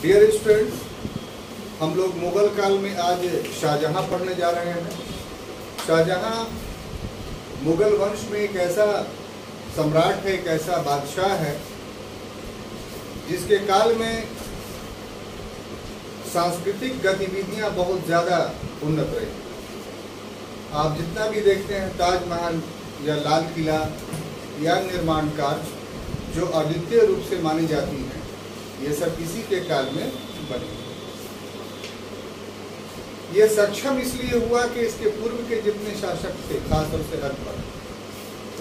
Dear students, हम लोग मुगल काल में आज शाहजहां पढ़ने जा रहे हैं। शाहजहां मुगल वंश में एक ऐसा सम्राट है, एक ऐसा बादशाह है जिसके काल में सांस्कृतिक गतिविधियां बहुत ज़्यादा उन्नत रही। आप जितना भी देखते हैं ताजमहल या लाल किला या निर्माण कार्य जो अद्वितीय रूप से मानी जाती हैं, ये सब इसी के काल में बने। ये सक्षम इसलिए हुआ कि इसके पूर्व के जितने शासक थे, खासतौर से अकबर,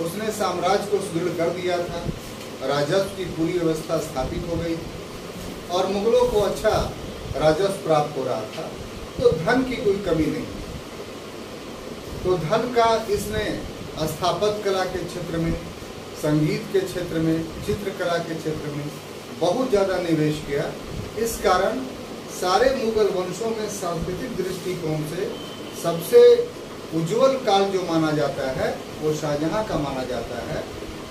उसने साम्राज्य को सुदृढ़ कर दिया था, राजस्व की पूरी व्यवस्था स्थापित हो गई और मुगलों को अच्छा राजस्व प्राप्त हो रहा था, तो धन की कोई कमी नहीं। तो धन का इसने स्थापत्य कला के क्षेत्र में, संगीत के क्षेत्र में, चित्रकला के क्षेत्र में बहुत ज़्यादा निवेश किया। इस कारण सारे मुगल वंशों में सांस्कृतिक दृष्टिकोण से सबसे उज्जवल काल जो माना जाता है वो शाहजहां का माना जाता है।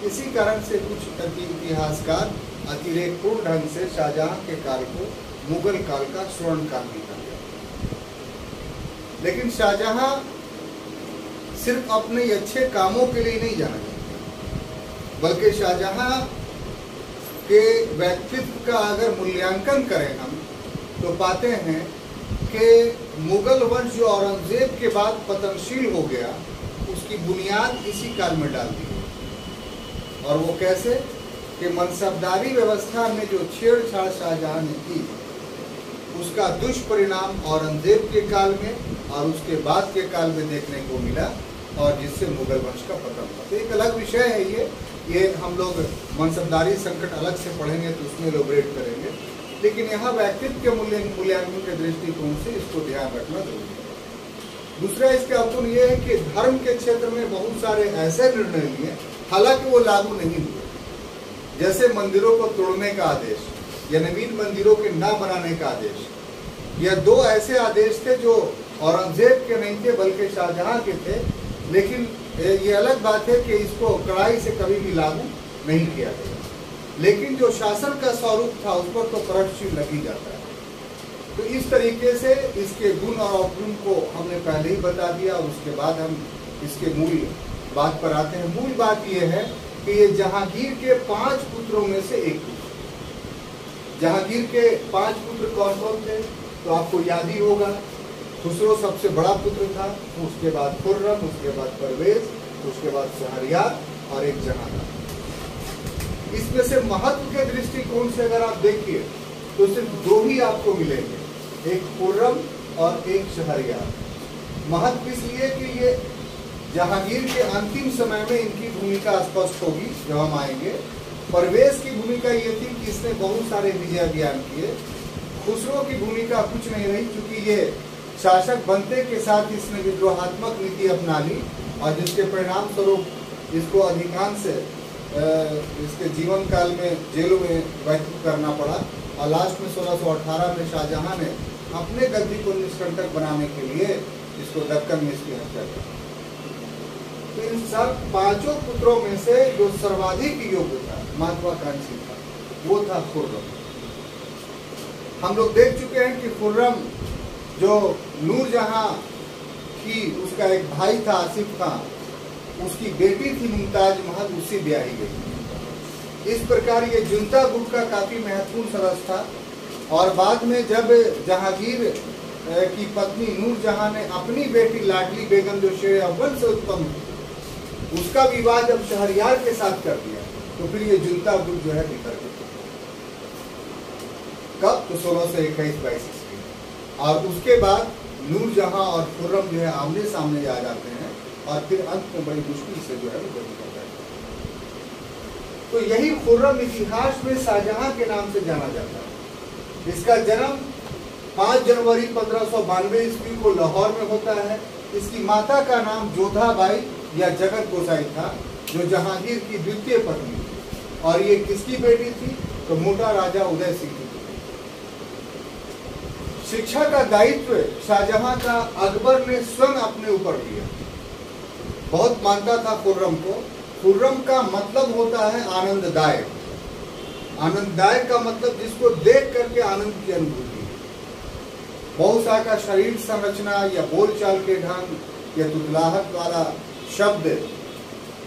इसी कारण से कुछ इतिहासकार अतिरेकपूर्ण ढंग से शाहजहां के काल को मुगल काल का स्वर्ण काल भी कहा जाता है। लेकिन शाहजहां सिर्फ अपने अच्छे कामों के लिए नहीं जाना जाता, बल्कि शाहजहां के व्यक्तित्व का अगर मूल्यांकन करें हम तो पाते हैं कि मुगल वंश जो औरंगजेब के बाद पतनशील हो गया, उसकी बुनियाद इसी काल में डाल दी गई। और वो कैसे कि मनसबदारी व्यवस्था में जो छेड़छाड़ शाहजहां ने की, उसका दुष्परिणाम औरंगजेब के काल में और उसके बाद के काल में देखने को मिला, और जिससे मुगल वंश का पतन हुआ। तो एक अलग विषय है ये हम लोग मनसबदारी संकट अलग से पढ़ेंगे तो उसमें एलोबरेट करेंगे, लेकिन यहाँ व्यक्तित्व के मूल्यांकन के दृष्टिकोण से इसको ध्यान रखना जरूरी है। दूसरा इसका अवगुण ये है कि धर्म के क्षेत्र में बहुत सारे ऐसे निर्णय लिए, हालांकि वो लागू नहीं हुए, जैसे मंदिरों को तोड़ने का आदेश या नवीन मंदिरों के न बनाने का आदेश। यह दो ऐसे आदेश थे जो औरंगजेब के नहीं थे बल्कि शाहजहां के थे, लेकिन ये अलग बात है कि इसको कड़ाई से कभी भी लागू नहीं किया गया। लेकिन जो शासन का स्वरूप था उस पर तो करंट लग ही जाता है। तो इस तरीके से इसके गुण और अवगुण को हमने पहले ही बता दिया, और उसके बाद हम इसके मूल बात पर आते हैं। मूल बात यह है कि ये जहांगीर के 5 पुत्रों में से एक पुत्र। जहांगीर के 5 पुत्र कौन कौन थे तो आपको याद ही होगा। खुसरो सबसे बड़ा पुत्र था, उसके बाद खुर्रम, उसके बाद परवेज, उसके बाद शहरयार और एक जहांगीर। इसमें से महत्व के दृष्टिकोण से अगर आप देखिए तो सिर्फ 2 ही आपको मिलेंगे, एक खुर्रम और एक शहरयार। महत्व इसलिए कि ये जहांगीर के अंतिम समय में इनकी भूमिका स्पष्ट होगी जब हम आएंगे। परवेज की भूमिका ये थी कि इसने बहुत सारे विजय ज्ञान किए। खुसरो की भूमिका कुछ नहीं रही, क्योंकि ये शासक बनते के साथ इसने विद्रोहात्मक नीति अपना ली, और जिसके परिणाम स्वरूप इसको अधिकांश इसके जीवन काल में जेलों में व्यतीत करना पड़ा। और लास्ट में 1618 में शाहजहां ने अपने गद्दी को निष्कंटक बनाने के लिए इसको दक्कन में इसकी हत्या कर। तो इन सब 5 पुत्रों में से जो सर्वाधिक योग्य था, महत्वाकांक्षी था, वो था खुर्रम। हम लोग देख चुके हैं कि खुर्रम जो नूरजहां की, उसका एक भाई था आसिफ खां, उसकी बेटी थी मुमताज महल, उससे ब्याही गई। इस प्रकार ये जुनता गुट का काफी महत्वपूर्ण सदस्य था। और बाद में जब जहांगीर की पत्नी नूरजहां ने अपनी बेटी लाडली बेगम जो शेर अव्वल से उत्पन्न थी, उसका विवाह जब शहरयार के साथ कर दिया, तो फिर ये जुनता गुट जो है बिखर गया। कब? तो 1621-22 ईस्वी। और उसके बाद नूरजहां और खुर्रम जो है आमने सामने आ जाते हैं, और फिर अंत में बड़ी मुश्किल से जो है वो जंग करता है। तो यही खुर्रम इतिहास में शाहजहां के नाम से जाना जाता है। इसका जन्म 5 जनवरी 1592 ईस्वी को लाहौर में होता है। इसकी माता का नाम जोधाबाई या जगत गोसाई था, जो जहांगीर की द्वितीय पत्नी थी। और ये किसकी बेटी थी? तो मोटा राजा उदय सिंह की। शिक्षा का दायित्व शाहजहां का अकबर ने स्वयं अपने ऊपर लिया। बहुत मानता था खुर्रम को। खुर्रम का मतलब होता है आनंददायक। आनंददायक का मतलब जिसको देख कर के आनंद की अनुभूति है। बहुत सा का शरीर संरचना या बोलचाल के ढंग या तुतलाहट वाला शब्द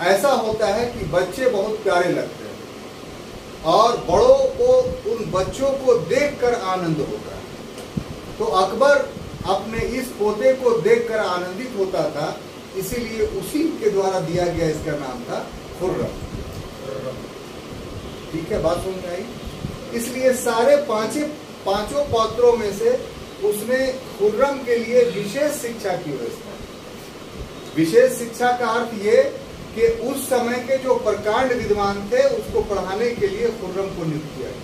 ऐसा होता है कि बच्चे बहुत प्यारे लगते हैं और बड़ों को उन बच्चों को देखकर आनंद होता है। तो अकबर अपने इस पोते को देखकर आनंदित होता था, इसीलिए उसी के द्वारा दिया गया इसका नाम था खुर्रम। ठीक है, बात समझ में आई? इसलिए सारे पांचों पौत्रों में से उसने खुर्रम के लिए विशेष शिक्षा की व्यवस्था। विशेष शिक्षा का अर्थ ये कि उस समय के जो प्रकांड विद्वान थे उसको पढ़ाने के लिए खुर्रम को नियुक्त किया गया।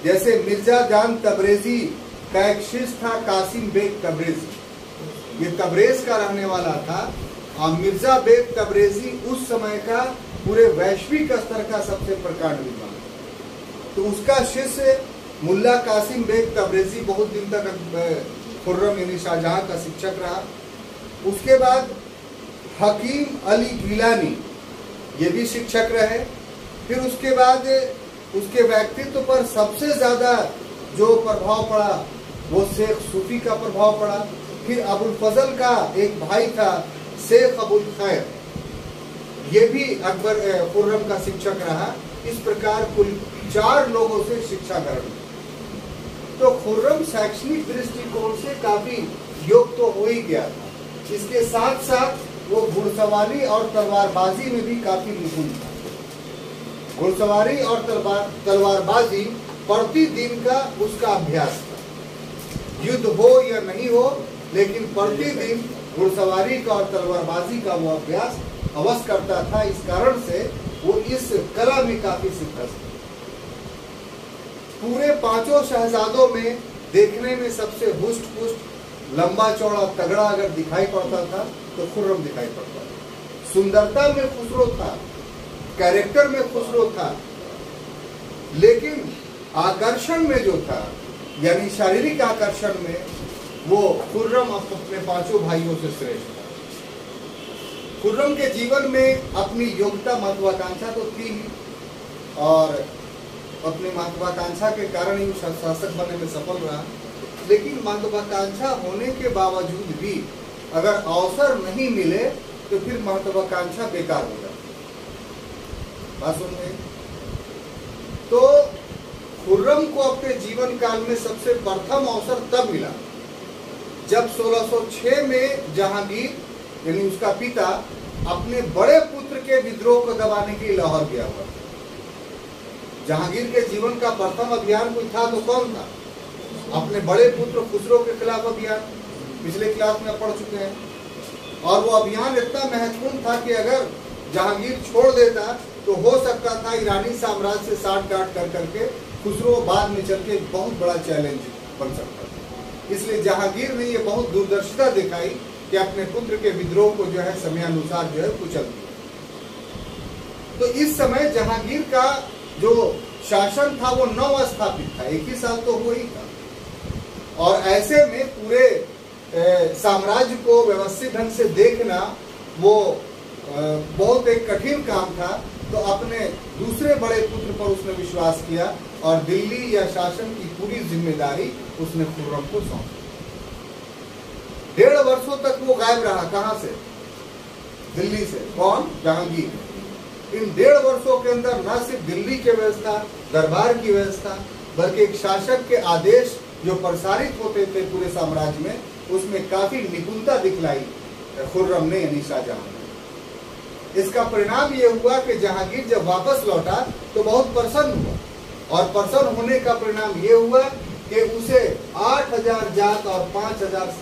जैसे मिर्जा जान तबरेजी का एक शिष्य था कासिम बेग तबरेजी। ये तबरेज का रहने वाला था और मिर्जा बेग तबरेजी उस समय का पूरे वैश्विक स्तर का सबसे प्रकांड विद्वान। तो उसका शिष्य मुल्ला कासिम बेग तबरेजी बहुत दिन तक खुर्रम यानी शाहजहां का शिक्षक रहा। उसके बाद हकीम अली गिलानी ये भी शिक्षक रहे। फिर उसके बाद उसके व्यक्तित्व पर सबसे ज्यादा जो प्रभाव पड़ा वो शेख सूफी का प्रभाव पड़ा। फिर अबुल फजल का एक भाई था शेख अबुल खैर, ये भी अकबर खुर्रम का शिक्षक रहा। इस प्रकार कुल 4 लोगों से शिक्षा ग्रहण। तो खुर्रम शैक्षणिक दृष्टिकोण से काफी योग्य तो हो ही गया था। इसके साथ साथ वो घुड़सवारी और तलवारबाजी में भी काफी निपुण था। घुड़सवारी और तलवारबाजी प्रतिदिन का उसका अभ्यास था। युद्ध हो या नहीं हो, लेकिन प्रतिदिन घुड़सवारी का और तलवारबाजी का वो अभ्यास अवश्य करता था। इस कारण से वो इस कला में काफी सिद्धस्त था। पूरे 5 शहजादों में देखने में सबसे हुष्ट पुष्ट, लंबा चौड़ा, तगड़ा अगर दिखाई पड़ता था तो खुर्रम दिखाई पड़ता था। सुंदरता में खुसरो था, कैरेक्टर में खुसरो था, लेकिन आकर्षण में जो था यानी शारीरिक आकर्षण में वो खुर्रम अपने 5 भाइयों से श्रेष्ठ था। खुर्रम के जीवन में अपनी योग्यता महत्वाकांक्षा तो थी ही और अपनी महत्वाकांक्षा के कारण ही शासक बनने में सफल रहा। लेकिन महत्वाकांक्षा होने के बावजूद भी अगर अवसर नहीं मिले तो फिर महत्वाकांक्षा बेकार हो जाती। बात सुनिए, तो खुर्रम को अपने जीवन काल में सबसे प्रथम अवसर तब मिला जब 1606 में जहांगीर यानी उसका पिता अपने बड़े पुत्र के विद्रोह को दबाने की लाहौर गया हुआ। जहांगीर के जीवन का प्रथम अभियान कोई था तो कौन था? अपने बड़े पुत्र खुसरो के खिलाफ अभियान। पिछले क्लास में पढ़ चुके हैं। और वो अभियान इतना महत्वपूर्ण था कि अगर जहांगीर छोड़ देता तो हो सकता था ईरानी साम्राज्य से साठ-गांठ कर करके खुसरो बाद में चल के बहुत बड़ा चैलेंज बन सकता था। इसलिए जहांगीर ने ये बहुत दूरदर्शिता दिखाई कि अपने पुत्र के विद्रोह को जो है समयानुसार जो है कुचल दिया। तो इस समय जहांगीर का जो शासन था वो नवस्थापित था, 1 ही साल तो हुआ ही था। और ऐसे में पूरे साम्राज्य को व्यवस्थित ढंग से देखना वो बहुत एक कठिन काम था। तो अपने दूसरे बड़े पुत्र पर उसने विश्वास किया और दिल्ली या शासन की पूरी जिम्मेदारी उसने खुर्रम को सौंपी। 1.5 वर्षों तक वो गायब रहा। कहां से? दिल्ली से। कौन? जहांगीर। इन 1.5 वर्षों के अंदर न सिर्फ दिल्ली की व्यवस्था, दरबार की व्यवस्था, बल्कि एक शासक के आदेश जो प्रसारित होते थे पूरे साम्राज्य में, उसमें काफी निपुणता दिखलाई खुर्रम ने यानी शाहजहां ने। इसका परिणाम ये हुआ कि जहांगीर जब वापस लौटा तो बहुत प्रसन्न हुआ और प्रसन्न होने का परिणाम ये हुआ कि उसे 8000 जात और 5000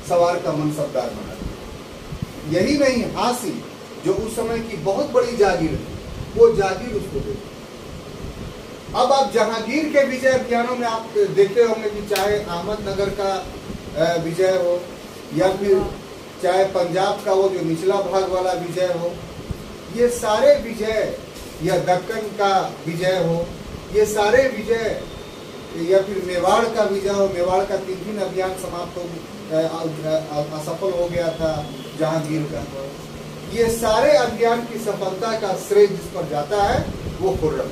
सवार का मनसबदार बना दिया। यही नहीं, हासिल जो उस समय की बहुत बड़ी जागीर थी वो जागीर उसको दे। अब आप जहांगीर के विजय अभियानों में आप देखे होंगे कि चाहे अहमदनगर का विजय हो या फिर चाहे पंजाब का वो जो निचला भाग वाला विजय हो, ये सारे विजय या दक्कन का विजय हो, ये सारे विजय या फिर मेवाड़ का विजय हो। मेवाड़ का 3 दिन अभियान समाप्त हो असफल हो गया था जहांगीर का। ये सारे अभियान की सफलता का श्रेय जिस पर जाता है वो खुर्रम।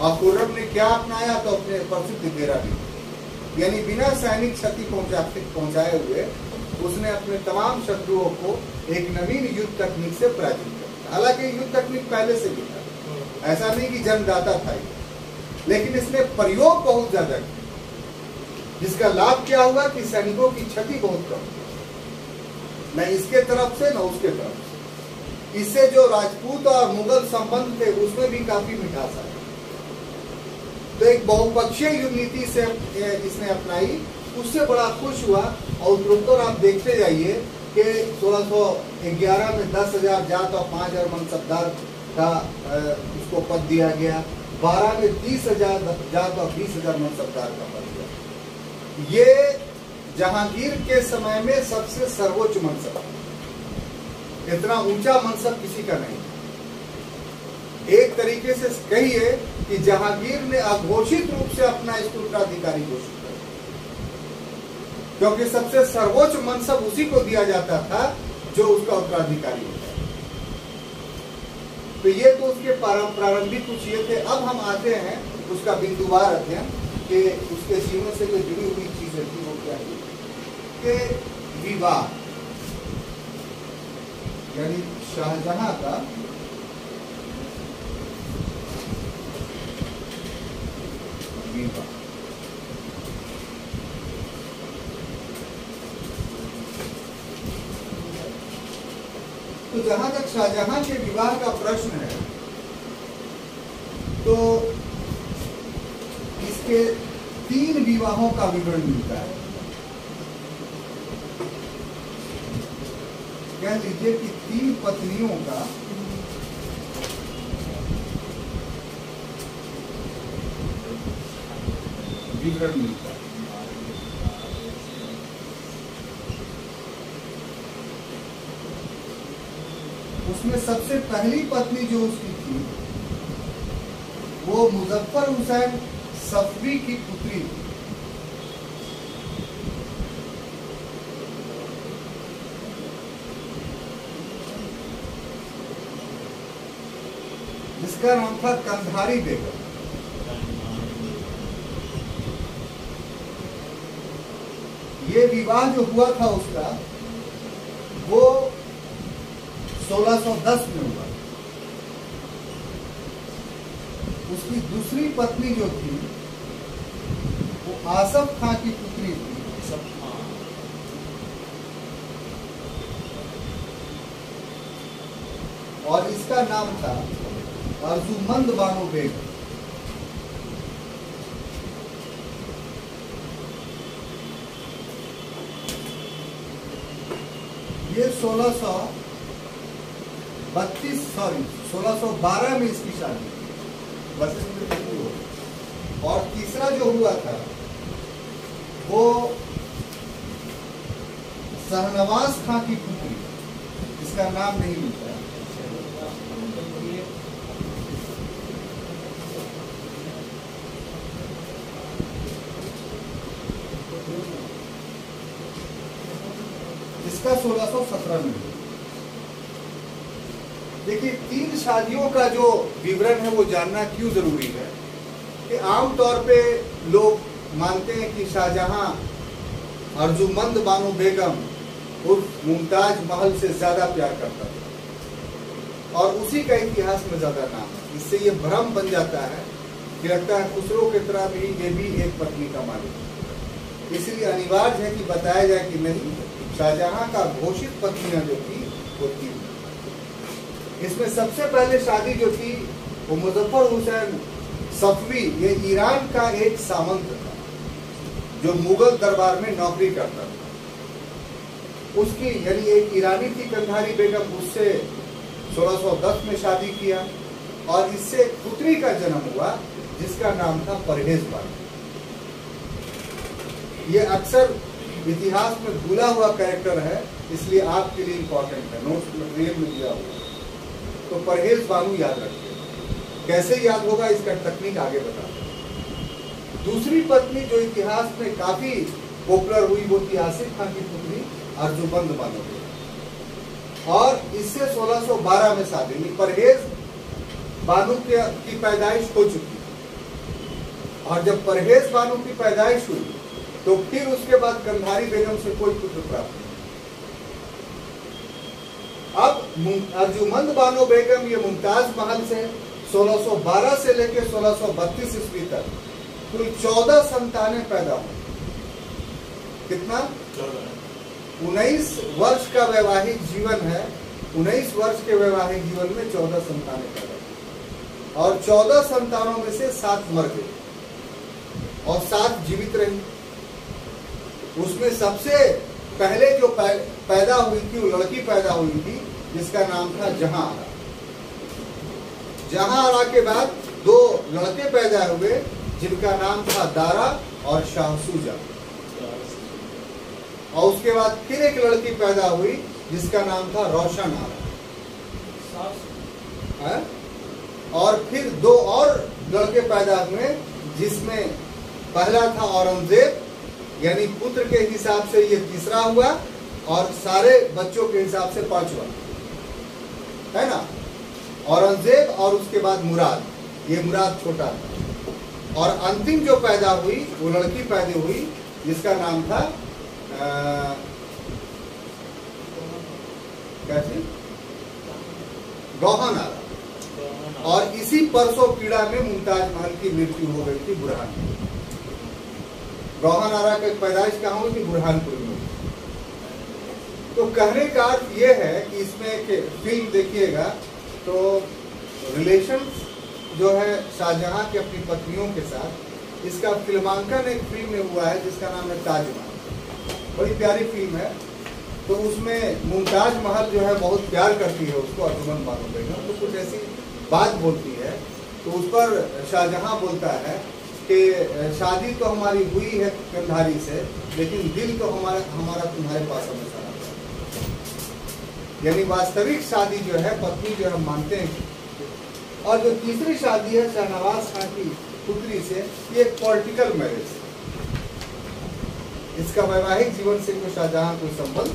और खुर्रम ने क्या अपनाया? तो अपने प्रसिद्ध घेराबंदी, यानी बिना सैनिक क्षति पहुंचाए हुए उसने अपने तमाम शत्रुओं को एक नवीन युद्ध तकनीक से पराजित कर दिया। हालांकि युद्ध तकनीक पहले से भी था, ऐसा नहीं कि जन्मदाता था, लेकिन इसने प्रयोग बहुत ज्यादा किया, जिसका लाभ क्या हुआ कि सैनिकों की क्षति बहुत कम, न इसके तरफ से न उसके तरफ से। इससे जो राजपूत और मुगल संबंध थे उसमें भी काफी मिठास आई। तो एक बहुपक्षीय युद्ध नीति से इसने अपनाई, उससे बड़ा खुश हुआ। और उत्तरोत्तर आप देखते जाइए कि 1611 में 10,000 जात और 5,000 मनसबदार का उसको पद दिया गया। 12 में 30,000 जात और 20,000 मनसबदार का पद दिया। ये जहांगीर के समय में सबसे सर्वोच्च मनसब, इतना ऊंचा मनसब किसी का नहीं। एक तरीके से कहिए कि जहांगीर ने अघोषित रूप से अपना इसको उत्तराधिकारी घोषित कर, क्योंकि सबसे सर्वोच्च मनसब उसी को दिया जाता था जो उसका उत्तराधिकारी होता है। तो ये तो उसके प्रारंभिक कुछ ये थे। अब हम आते हैं उसका बिंदुवार अध्ययन कि उसके जीवन से जो जुड़ी हुई चीजें थी वो क्या है कि विवाह, यानी शाहजहां का विवाह। तो जहां तक शाहजहां के विवाह का प्रश्न है, तो इसके 3 विवाहों का विवरण मिलता है। कह लीजिए कि 3 पत्नियों का विवरण मिलता है। उसमें सबसे पहली पत्नी जो उसकी थी वो मुजफ्फर हुसैन सफवी की पुत्री थी। जिसका नाम था कंधारी बेगम। ये विवाह जो हुआ था उसका वो 1610 में हुआ। उसकी दूसरी पत्नी जो थी वो आसफ खां की पुत्री थी। और इसका नाम था अर्जुमंद बानो बेगम। ये 1612 में इसकी शादी 32 में पत्नी हो। और तीसरा जो हुआ था वो शहनवाज खां की पुत्री, इसका नाम नहीं मिलता है। इसका 1617 में। देखिए 3 शादियों का जो विवरण है वो जानना क्यों जरूरी है कि आमतौर पे लोग मानते हैं कि शाहजहां अर्जुमंद बानो बेगम उर्फ मुमताज महल से ज्यादा प्यार करता था और उसी का इतिहास में ज्यादा नाम है। इससे ये भ्रम बन जाता है कि लगता है खुसरो की तरह भी ये भी एक पत्नी का मालिक है। इसलिए अनिवार्य है कि बताया जाए कि नहीं, शाहजहां का घोषित पत्नियां जो थी वो 3। इसमें सबसे पहले शादी जो थी वो मुजफ्फर हुसैन सफवी, ये ईरान का एक सामंत था जो मुगल दरबार में नौकरी करता था। उसकी यानी एक ईरानी थी कंधारी बेगम, उससे 1610 में शादी किया और इससे एक पुत्री का जन्म हुआ जिसका नाम था परहेज बानो। ये अक्सर इतिहास में भूला हुआ कैरेक्टर है, इसलिए आपके लिए इंपॉर्टेंट है, नोट्स मटेरियल में दिया हुआ। तो परहेज बानो याद रखिए। कैसे याद होगा इसका तकनीक आगे बता। दूसरी पत्नी जो इतिहास में काफी पॉपुलर हुई वो थी आसिफ खान की पुत्री अर्जुमंद बानो और इससे 1612 में शादी हुई। परहेज बानो की पैदाइश हो चुकी और जब परवेज बानो की पैदाइश हुई तो फिर उसके बाद कंधारी बेगम से कोई पुत्र प्राप्त नहीं। अब अर्जुमंद बानो बेगम ये मुमताज महल से 1612 से लेकर 1632 ईस्वी तक कुल 14 संतानें पैदा हुई। कितना? 19 वर्ष का वैवाहिक जीवन है। 19 वर्ष के वैवाहिक जीवन में 14 संतानें पैदा हुई और 14 संतानों में से 7 मर गई और 7 जीवित रही। उसमें सबसे पहले जो पैदा हुई थी वो लड़की पैदा हुई थी जिसका नाम था जहांआरा। जहांआरा के बाद 2 लड़के पैदा हुए जिनका नाम था दारा और शाहसूजा। और उसके बाद फिर एक लड़की पैदा हुई जिसका नाम था रोशन आरा। और फिर 2 और लड़के पैदा हुए जिसमें पहला था औरंगजेब, यानी पुत्र के हिसाब से ये तीसरा हुआ और सारे बच्चों के हिसाब से 5वां, है ना। औरंगजेब और उसके बाद मुराद, ये मुराद छोटा था। और अंतिम जो पैदा हुई वो लड़की पैदा हुई जिसका नाम था कैसे गौहर। और इसी परसों पीड़ा में मुमताज महल की मृत्यु हो गई थी बुरहानपुर। गौहर आरा की पैदाइश कहाँ हुई थी? बुरहानपुर में। तो कहने का अर्थ ये है कि इसमें एक फिल्म देखिएगा तो रिलेशन जो है शाहजहां की अपनी पत्नियों के साथ, इसका फिल्मांकन एक फिल्म में हुआ है जिसका नाम है ताजमहल। बड़ी प्यारी फिल्म है। तो उसमें मुमताज महल जो है बहुत प्यार करती है उसको, अर्जुमंद बानो बेगम। तो कुछ ऐसी बात बोलती है तो उस पर शाहजहां बोलता है कि शादी तो हमारी हुई है कंधारी से, लेकिन दिल तो हमारा तुम्हारे पास हमेशा रहता है। यानी वास्तविक शादी जो है पत्नी जो हम मानते हैं। और जो तीसरी शादी है शाहनवाज खां की पुत्री से, ये एक पॉलिटिकल मैरिज है। इसका वैवाहिक जीवन से कोई शाहजहां कोई संबंध।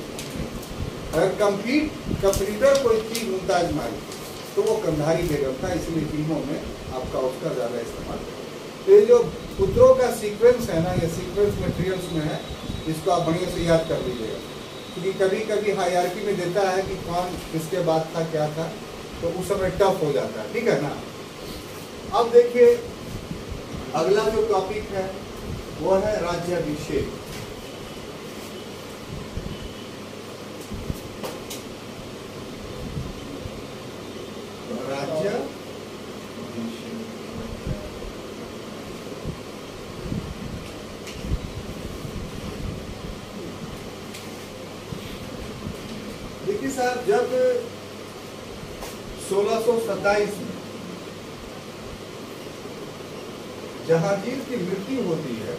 अगर कंप्लीटर कोई थी मुमताज महल तो वो कंधारी बेगम था, इसलिए फिल्मों में आपका उसका ज्यादा इस्तेमाल। तो ये जो पुत्रों का सीक्वेंस है ना, ये सीक्वेंस मटेरियल्स में है, इसको आप बढ़िया से याद कर लीजिएगा। क्योंकि कभी कभी हायरार्की में देता है कि कौन किसके बाद था क्या था, तो उस समय टफ हो जाता है, ठीक है ना। अब देखिए अगला जो टॉपिक है वो है राज्याभिषेक। देखिए साहब, जब 1627 में जहांगीर की मृत्यु होती है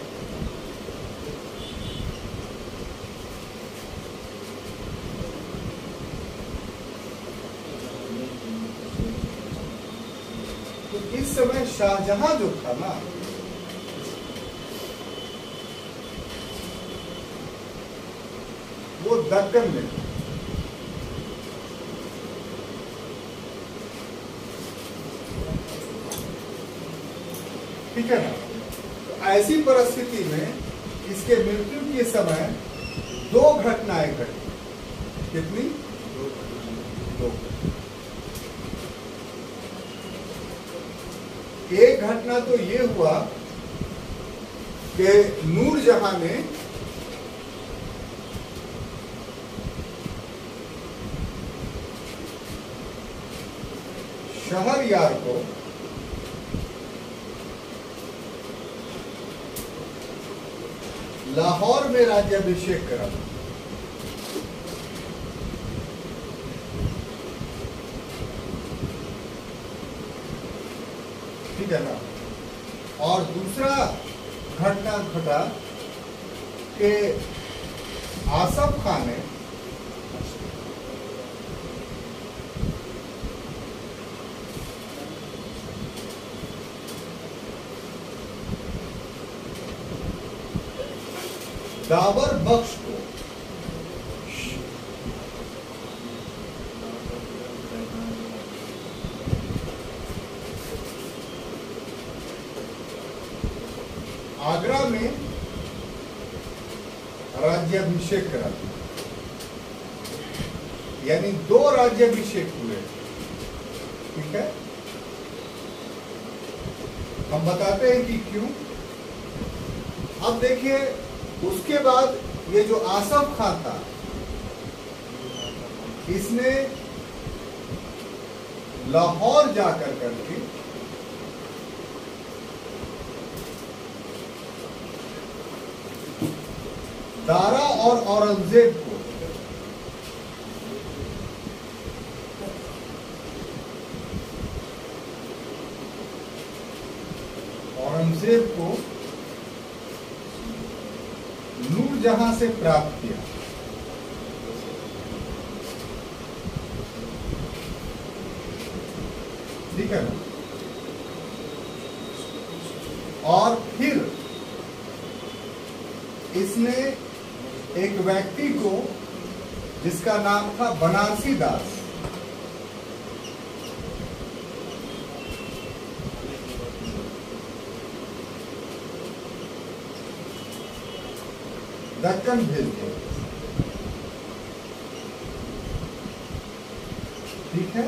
तो इस समय शाहजहां जो था ना, वो दक्कन में था। ठीक है ना। तो ऐसी परिस्थिति में इसके मृत्यु के समय 2 घटनाएं घटी। कितनी? 2। एक घटना तो ये हुआ कि नूरजहां ने शहरयार को लाहौर में राज्याभिषेक करा। ठीक है ना। और दूसरा घटना घटा कि आसफ खान ने दावर बख्श को आगरा में राज्याभिषेक करा, यानी 2 राज्याभिषेक हुए। ठीक है, हम बताते हैं कि क्यों। अब देखिए, उसके बाद ये जो आसफ खां था, इसने लाहौर जाकर करके दारा और औरंगजेब को नूरजहां से प्राप्त किया। ठीक है ना? और फिर इसने एक व्यक्ति को, जिसका नाम था बनारसी दास, दक्कन भेज दिया। ठीक है,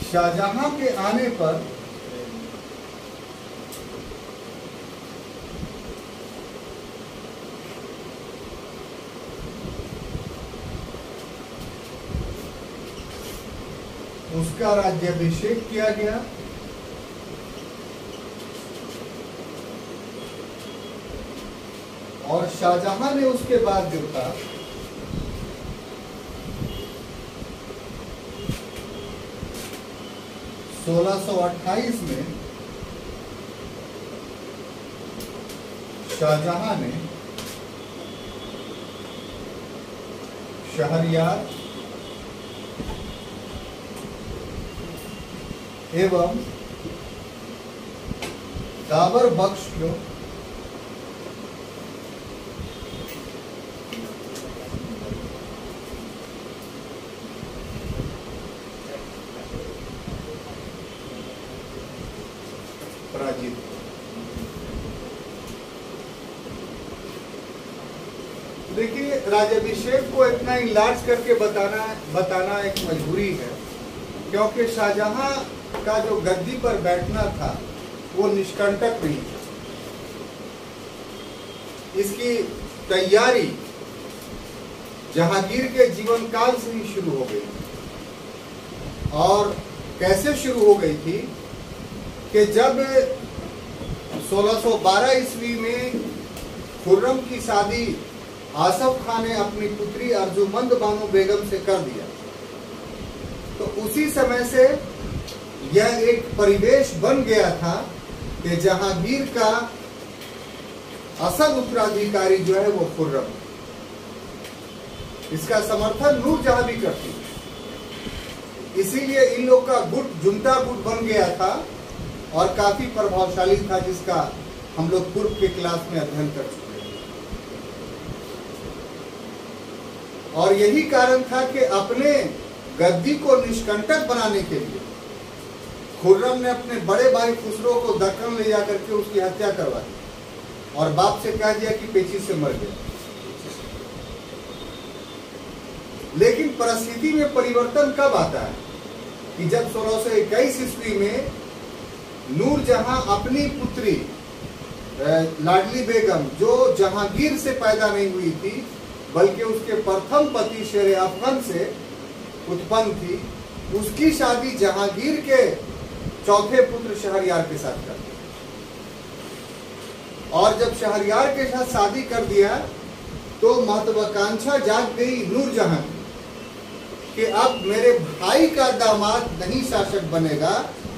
शाहजहां के आने पर उसका राज्याभिषेक किया गया। और शाहजहां ने उसके बाद जो था, (1628) में शाहजहां ने शहरयार एवं दाबर बख्श को पराजित। देखिए, राज्याभिषेक को इतना इनलार्ज करके बताना एक मजबूरी है, क्योंकि शाहजहां का जो गद्दी पर बैठना था वो निष्कंटक नहीं था। इसकी तैयारी जहांगीर के जीवन काल से ही शुरू हो गई थी। और कैसे शुरू हो गई थी कि जब 1612 ईस्वी में खुर्रम की शादी आसफ खां ने अपनी पुत्री अर्जुमंद बानो बेगम से कर दिया, तो उसी समय से यह एक परिवेश बन गया था कि जहांगीर का असल उत्तराधिकारी जो है वो खुर्रम। इसका समर्थन नूरजहां भी करती थी। इसीलिए इन लोग का गुट जुंटा गुट बन गया था और काफी प्रभावशाली था, जिसका हम लोग पूर्व के क्लास में अध्ययन कर चुके हैं। और यही कारण था कि अपने गद्दी को निष्कंटक बनाने के लिए खुर्रम ने अपने बड़े भाई खुसरो को दक्कन ले जाकर के उसकी हत्या करवा दी और बाप से कह दिया कि पेचिश से मर गया। लेकिन परिस्थिति में परिवर्तन कब आता है कि जब 1621 ईस्वी में नूरजहां अपनी पुत्री लाडली बेगम, जो जहांगीर से पैदा नहीं हुई थी बल्कि उसके प्रथम पति शेर अफगन से उत्पन्न थी, उसकी शादी जहांगीर के चौथे पुत्र शहरयार के साथ कर दी। और जब शहरयार के साथ शादी कर दिया तो महत्वाकांक्षा जाग गई नूरजहां कि अब मेरे भाई का दामाद नहीं शासक बनेगा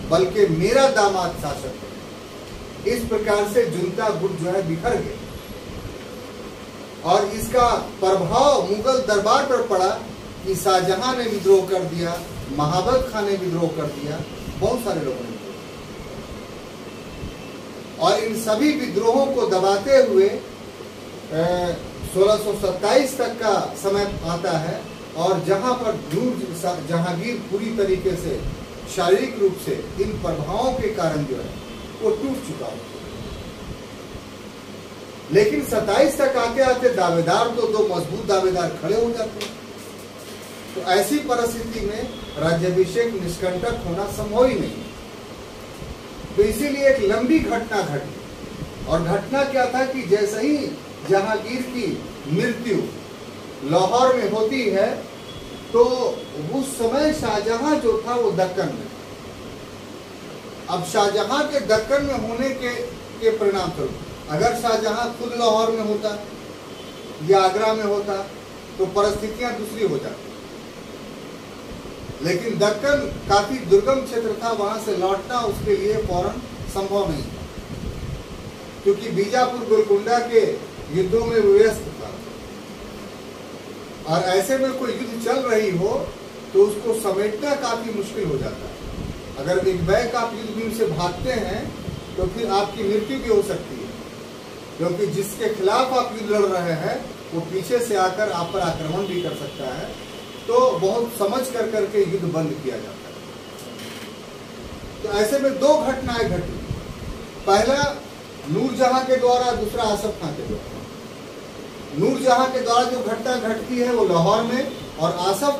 बल्कि मेरा दामाद शासक बनेगा। इस प्रकार से जुंता गुट जो है बिखर गए और इसका प्रभाव मुगल दरबार पर पड़ा कि शाहजहां ने विद्रोह कर दिया, महाबत खां ने विद्रोह कर दिया, बहुत सारे लोगों ने। और इन सभी विद्रोहों को दबाते हुए 1627 तक का समय आता है और जहां पर जहांगीर पूरी तरीके से शारीरिक रूप से इन प्रभावों के कारण जो है वो टूट चुका है। लेकिन 27 तक आते आते दावेदार तो दो मजबूत दावेदार खड़े हो जाते हैं। तो ऐसी परिस्थिति में राज्याभिषेक निष्कंटक होना संभव ही नहीं। तो इसीलिए एक लंबी घटना घटी, और घटना क्या था कि जैसे ही जहांगीर की मृत्यु लाहौर में होती है तो उस समय शाहजहां जो था वो दक्कन में। अब शाहजहां के दक्कन में होने के परिणाम स्वरूप अगर शाहजहां खुद लाहौर में होता या आगरा में होता तो परिस्थितियां दूसरी हो जाती। लेकिन दक्कन काफी दुर्गम क्षेत्र था, वहां से लौटना उसके लिए फौरन संभव नहीं था, क्योंकि बीजापुर गोलकुंडा के युद्धों में व्यस्त था, और ऐसे में कोई युद्ध चल रही हो तो उसको समेटना काफी मुश्किल हो जाता है। अगर एक बैक आप युद्ध भूमि से भागते हैं तो फिर आपकी मृत्यु भी हो सकती है, क्योंकि जिसके खिलाफ आप युद्ध लड़ रहे हैं वो पीछे से आकर आप पर आक्रमण भी कर सकता है। तो बहुत समझ कर करके युद्ध बंद किया जाता है। तो ऐसे में दो घटनाएं घटी, पहला नूरजहां के द्वारा, दूसरा आसफ खां के द्वारा। नूरजहां के द्वारा जो घटना घटती है वो लाहौर में, और आसफ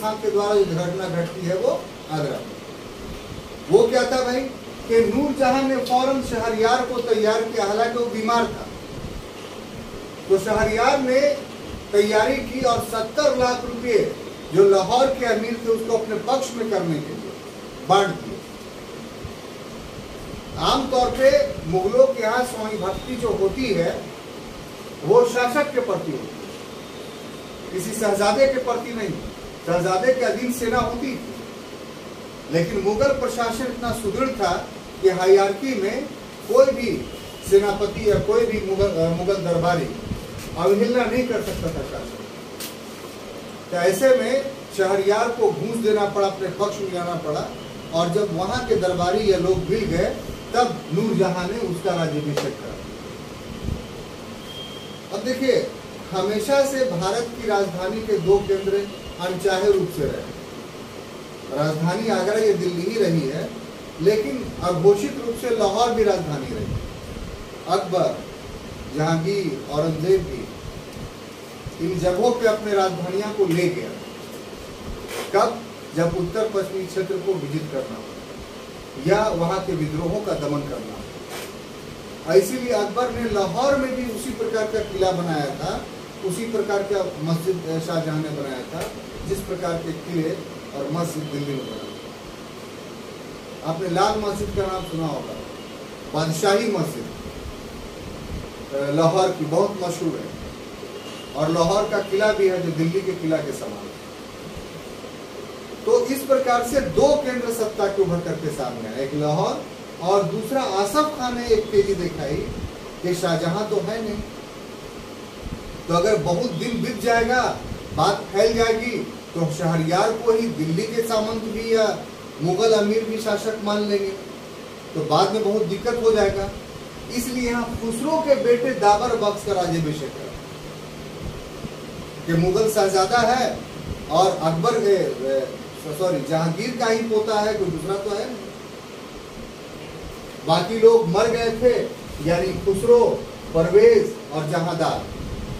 खां के द्वारा जो घटना घटती है वो आगरा में। वो क्या था भाई कि नूरजहां ने फौरन शहरयार को तैयार किया, हालांकि वो बीमार था। तो शहरयार ने तैयारी की और 70 लाख रुपए जो लाहौर के अमीर थे उसको अपने पक्ष में करने के लिए बांट दिए। आमतौर पे मुगलों के यहाँ स्वामी भक्ति जो होती है वो शासक के प्रति होती है, किसी शहजादे के प्रति नहीं। शहजादे के अधीन सेना होती थी, लेकिन मुगल प्रशासन इतना सुदृढ़ था कि हायरार्की में कोई भी सेनापति या कोई भी मुगल दरबारी अवहेलना नहीं कर सकता था शासन। तो ऐसे में शहरयार को घूस देना पड़ा, अपने पक्ष में जाना पड़ा, और जब वहां के दरबारी या लोग मिल गए तब नूरजहां ने उसका राज्याभिषेक करा। अब देखिए, हमेशा से भारत की राजधानी के दो केंद्र अनचाहे रूप से रहे। राजधानी आगरा या दिल्ली ही रही है, लेकिन अघोषित रूप से लाहौर भी राजधानी रही। अकबर, जहांगीर, औरंगजेब भी इन जगहों पे अपने राजधानियां को ले गया। कब? जब उत्तर पश्चिमी क्षेत्र को विजित करना हो या वहां के विद्रोहों का दमन करना हो। इसीलिए अकबर ने लाहौर में भी उसी प्रकार का किला बनाया था, उसी प्रकार का मस्जिद शाहजहां ने बनाया था, जिस प्रकार के किले और मस्जिद दिल्ली में बना। आपने लाल मस्जिद का नाम सुना होगा, बादशाही मस्जिद लाहौर की बहुत मशहूर है, और लाहौर का किला भी है जो दिल्ली के किला के समान है। तो इस प्रकार से दो केंद्र सत्ता के उभर करके सामने आए, एक लाहौर और दूसरा आसफ खान ने एक तेजी दिखाई कि शाहजहां तो है नहीं, तो अगर बहुत दिन बीत जाएगा, बात फैल जाएगी, तो शहरयार को ही दिल्ली के सामंत भी या मुगल अमीर भी शासक मान लेंगे, तो बाद में बहुत दिक्कत हो जाएगा। इसलिए यहाँ खुसरो के बेटे दाबर बख्श का राज्याभिषेक करा कि मुगल शहजादा है और अकबर जहांगीर का ही पोता है, कोई दूसरा तो है नहीं। बाकी लोग मर गए थे, यानी खुसरो, परवेज और जहांदार,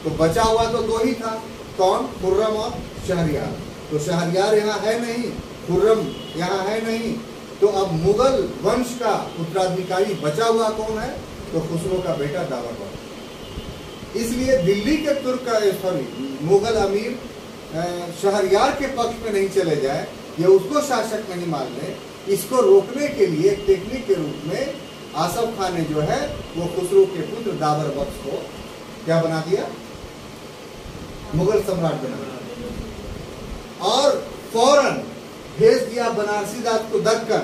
तो बचा हुआ तो दो ही था, कौन? खुर्रम और शहरयार। तो शहरयार यहाँ है नहीं, खुर्रम यहाँ है नहीं, तो अब मुगल वंश का उत्तराधिकारी बचा हुआ कौन है? तो खुसरो का बेटा दाबर बख्श। इसलिए दिल्ली के तुर्क मुगल अमीर शहरयार के पक्ष में नहीं चले जाए, ये उसको शासक नहीं मान ले, इसको रोकने के लिए एक टेक्निक के रूप में आसफ खान ने जो है वो खुसरो के पुत्र दाबर बख्श को क्या बना दिया? मुगल सम्राट बना दिया, और फौरन भेज दिया बनारसी दास को दक्कन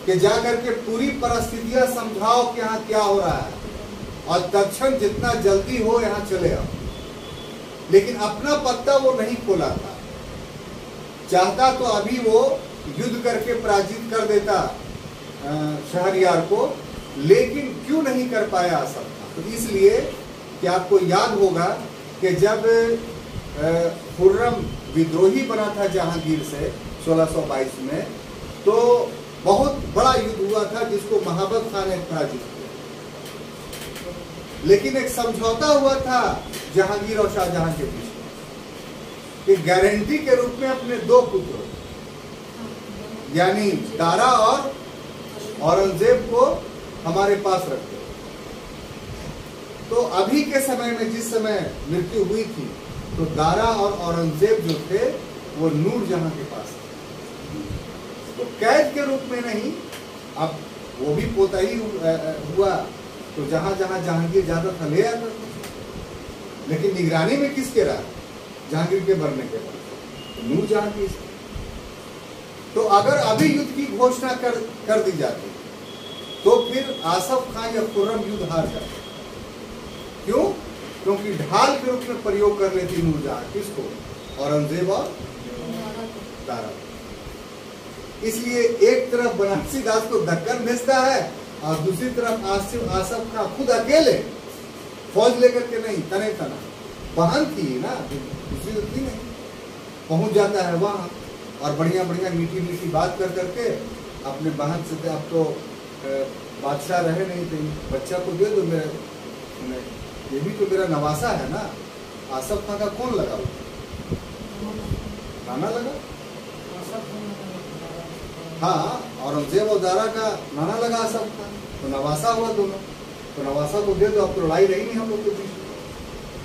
कि जाकर के पूरी परिस्थितियां समझाओ कि यहाँ क्या हो रहा है, और तत्क्षण जितना जल्दी हो यहाँ चले आओ। लेकिन अपना पत्ता वो नहीं खोला था, चाहता तो अभी वो युद्ध करके पराजित कर देता शहरयार को, लेकिन क्यों नहीं कर पाया आसफ खान? तो इसलिए कि आपको याद होगा कि जब खुर्रम विद्रोही बना था जहांगीर से 1622 में, तो बहुत बड़ा युद्ध हुआ था जिसको महाबत खान ने पराजित किया। लेकिन एक समझौता हुआ था जहांगीर और शाहजहां के बीच कि गारंटी के रूप में अपने दो पुत्रों यानी दारा और औरंगजेब को हमारे पास रखते। तो अभी के समय में जिस समय मृत्यु हुई थी तो दारा और औरंगजेब जो थे वो नूरजहां के पास थे। तो कैद के रूप में नहीं, अब वो भी पोता ही हुआ तो जहां जहां जहांगीर जाता था ले आता था, लेकिन निगरानी में किसके रहा? जहांगीर के मरने के बाद नूरजहां की। तो अगर अभी युद्ध की घोषणा कर दी जाती तो फिर आसफ खान या खुर्रम युद्ध हार जाते। क्यों? क्योंकि ढाल के रूप में प्रयोग कर लेती नूरजहां किसको? औरंगजेब और दारा। इसलिए एक तरफ बनारसी दास को दक्कन भेजता है और दूसरी तरफ आसफ खान खुद अकेले फौज लेकर के नहीं, तने तना बहन थी ना, दूसरी तो थी नहीं, पहुंच जाता है वहां और बढ़िया बढ़िया मीठी मीठी बात कर करके अपने बहन से, अब तो बादशाह रहे नहीं थे, बच्चा को दे दो मेरे, ये भी तो मेरा नवासा है ना। आसफ खान का कौन लगा? नाना लगा। हाँ, औरंगजेब और दारा का नाना लगा आसफ खान, तो नवासा हुआ दोनों। तो नवासा को दे दो, अब तो लड़ाई रही नहीं हम लोग के बीच।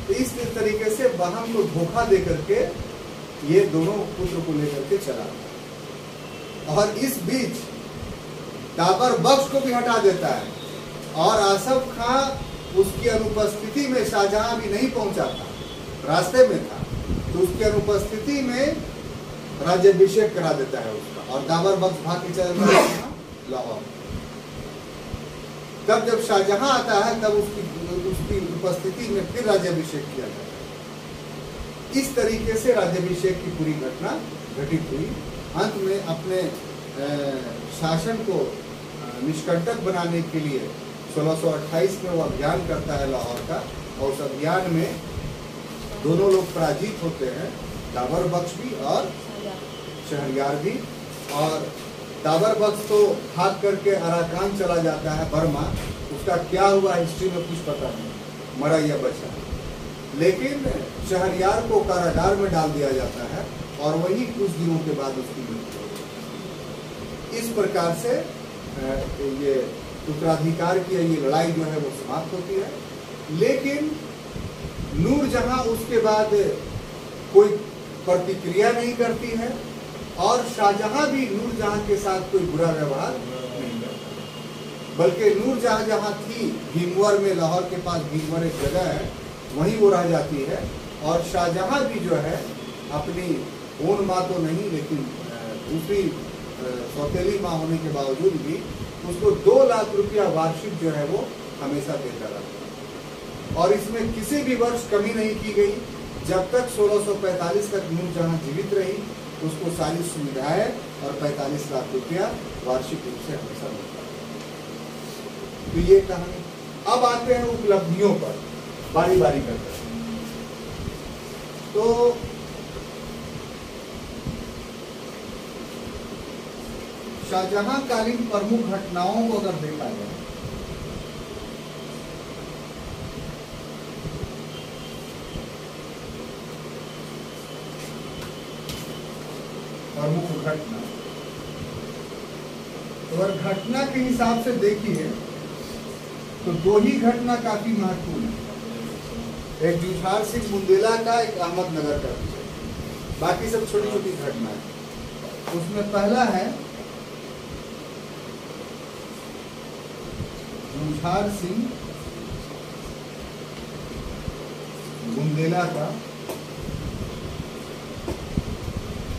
तो इस तरीके से बहन को धोखा दे करके ये दोनों पुत्र को लेकर के चला। और इस बीच दाबर बख्श को भी हटा देता है और आसफ खान उसकी अनुपस्थिति में, शाहजहां भी नहीं पहुंचा था, रास्ते में था, तो उसकी अनुपस्थिति में राज्याभिषेक करा देता है उसका और दाबर बख्श भाग के चला जाता है लाहौर। तब जब शाहजहां आता है तब उसकी उपस्थिति में फिर राज्याभिषेक किया जाता है। इस तरीके से राज्याभिषेक की पूरी घटना घटित हुई। अंत में अपने शासन को निष्कंटक बनाने के लिए 1628 में वो अभियान करता है लाहौर का, और उस अभियान में दोनों लोग पराजित होते हैं, दाबर बख्श भी और शहरयार भी। और दाबर बख्श तो भाग करके अराकान चला जाता है, बर्मा। उसका क्या हुआ हिस्ट्री में कुछ पता नहीं, मरा या बचा। लेकिन शहरयार को कारागार में डाल दिया जाता है और वही कुछ दिनों के बाद उसकी मृत्यु हो गई। इस प्रकार से ये उत्तराधिकार की ये लड़ाई जो है वो समाप्त होती है। लेकिन नूरजहां उसके बाद कोई प्रतिक्रिया नहीं करती है और शाहजहां भी नूरजहां के साथ कोई बुरा व्यवहार नहीं करता, बल्कि नूरजहां जहां थी भीमवर में, लाहौर के पास भीमवर एक जगह है, वहीं वो रह जाती है। और शाहजहां भी जो है अपनी ओन माँ तो नहीं, लेकिन दूसरी सौतेली माँ होने के बावजूद भी उसको 2 लाख रुपया वार्षिक जो है वो हमेशा देता रहा। और इसमें किसी भी वर्ष कमी नहीं की गई। जब तक 1645 तक नूरजहां जीवित रही उसको सारी सुविधाएं और 45 लाख रुपया वार्षिक रूप से हमेशा मिलता है। तो ये कहानी। अब आते हैं उपलब्धियों पर, बारी बारी करते हैं। तो शाहजहां कालीन प्रमुख घटनाओं को अगर देखा जाए प्रमुख घटना, अगर घटना के हिसाब से देखिए तो 2 ही घटना काफी महत्वपूर्ण है। एक जुझार सिंह बुंदेला का, एक अहमदनगर का, बाकी सब छोटी छोटी घटना है। उसमें पहला है जुझार सिंह बुंदेला का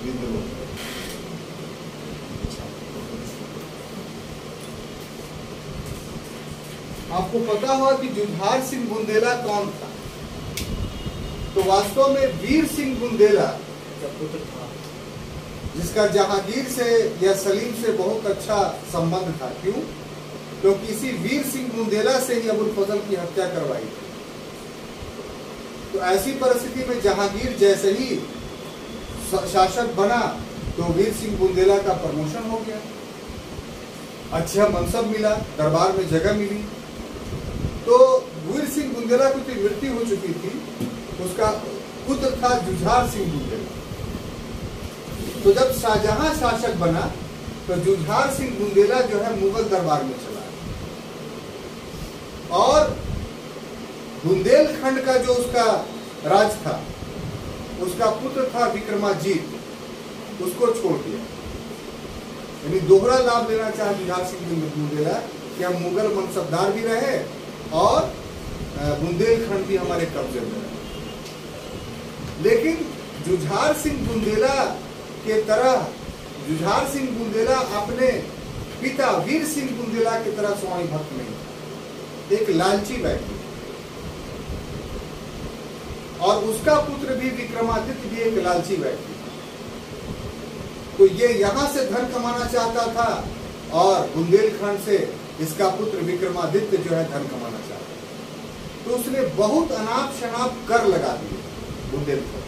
विद्रोह। आपको पता होगा कि जुझार सिंह बुंदेला कौन था? तो वास्तव में वीर सिंह बुंदेला, जिसका जहांगीर से या सलीम से बहुत अच्छा संबंध था। क्यों? क्योंकि इसी वीर सिंह बुंदेला से ही अबुल फजल की हत्या करवाई थी। तो ऐसी परिस्थिति में जहांगीर जैसे ही शासक बना तो वीर सिंह बुंदेला का प्रमोशन हो गया, अच्छा मनसब मिला, दरबार में जगह मिली। तो वीर सिंह बुंदेला की मृत्यु हो चुकी थी, उसका पुत्र था जुझार सिंह बुंदेला। तो जब शाहजहां शासक बना तो जुझार सिंह बुंदेला जो है मुगल दरबार में चला और बुंदेलखंड का जो उसका राज था, उसका पुत्र था विक्रमाजीत, उसको छोड़ दिया। यानी दोहरा लाभ लेना चाहे जुझार सिंह बुंदेला कि हम मुगल मनसबदार भी रहे और बुंदेलखंड भी हमारे कब्जे में रहे। लेकिन जुझार सिंह बुंदेला के तरह जुझार सिंह बुंदेला अपने पिता वीर सिंह बुंदेला की तरह स्वामी भक्त नहीं था, एक लालची व्यक्ति, और उसका पुत्र भी विक्रमादित्य भी एक लालची व्यक्ति। तो ये यहां से धन कमाना चाहता था और बुंदेलखंड से इसका पुत्र विक्रमादित्य जो है धन कमाना चाहता था। तो उसने बहुत अनाप शनाप कर लगा दिए बुंदेलखंड।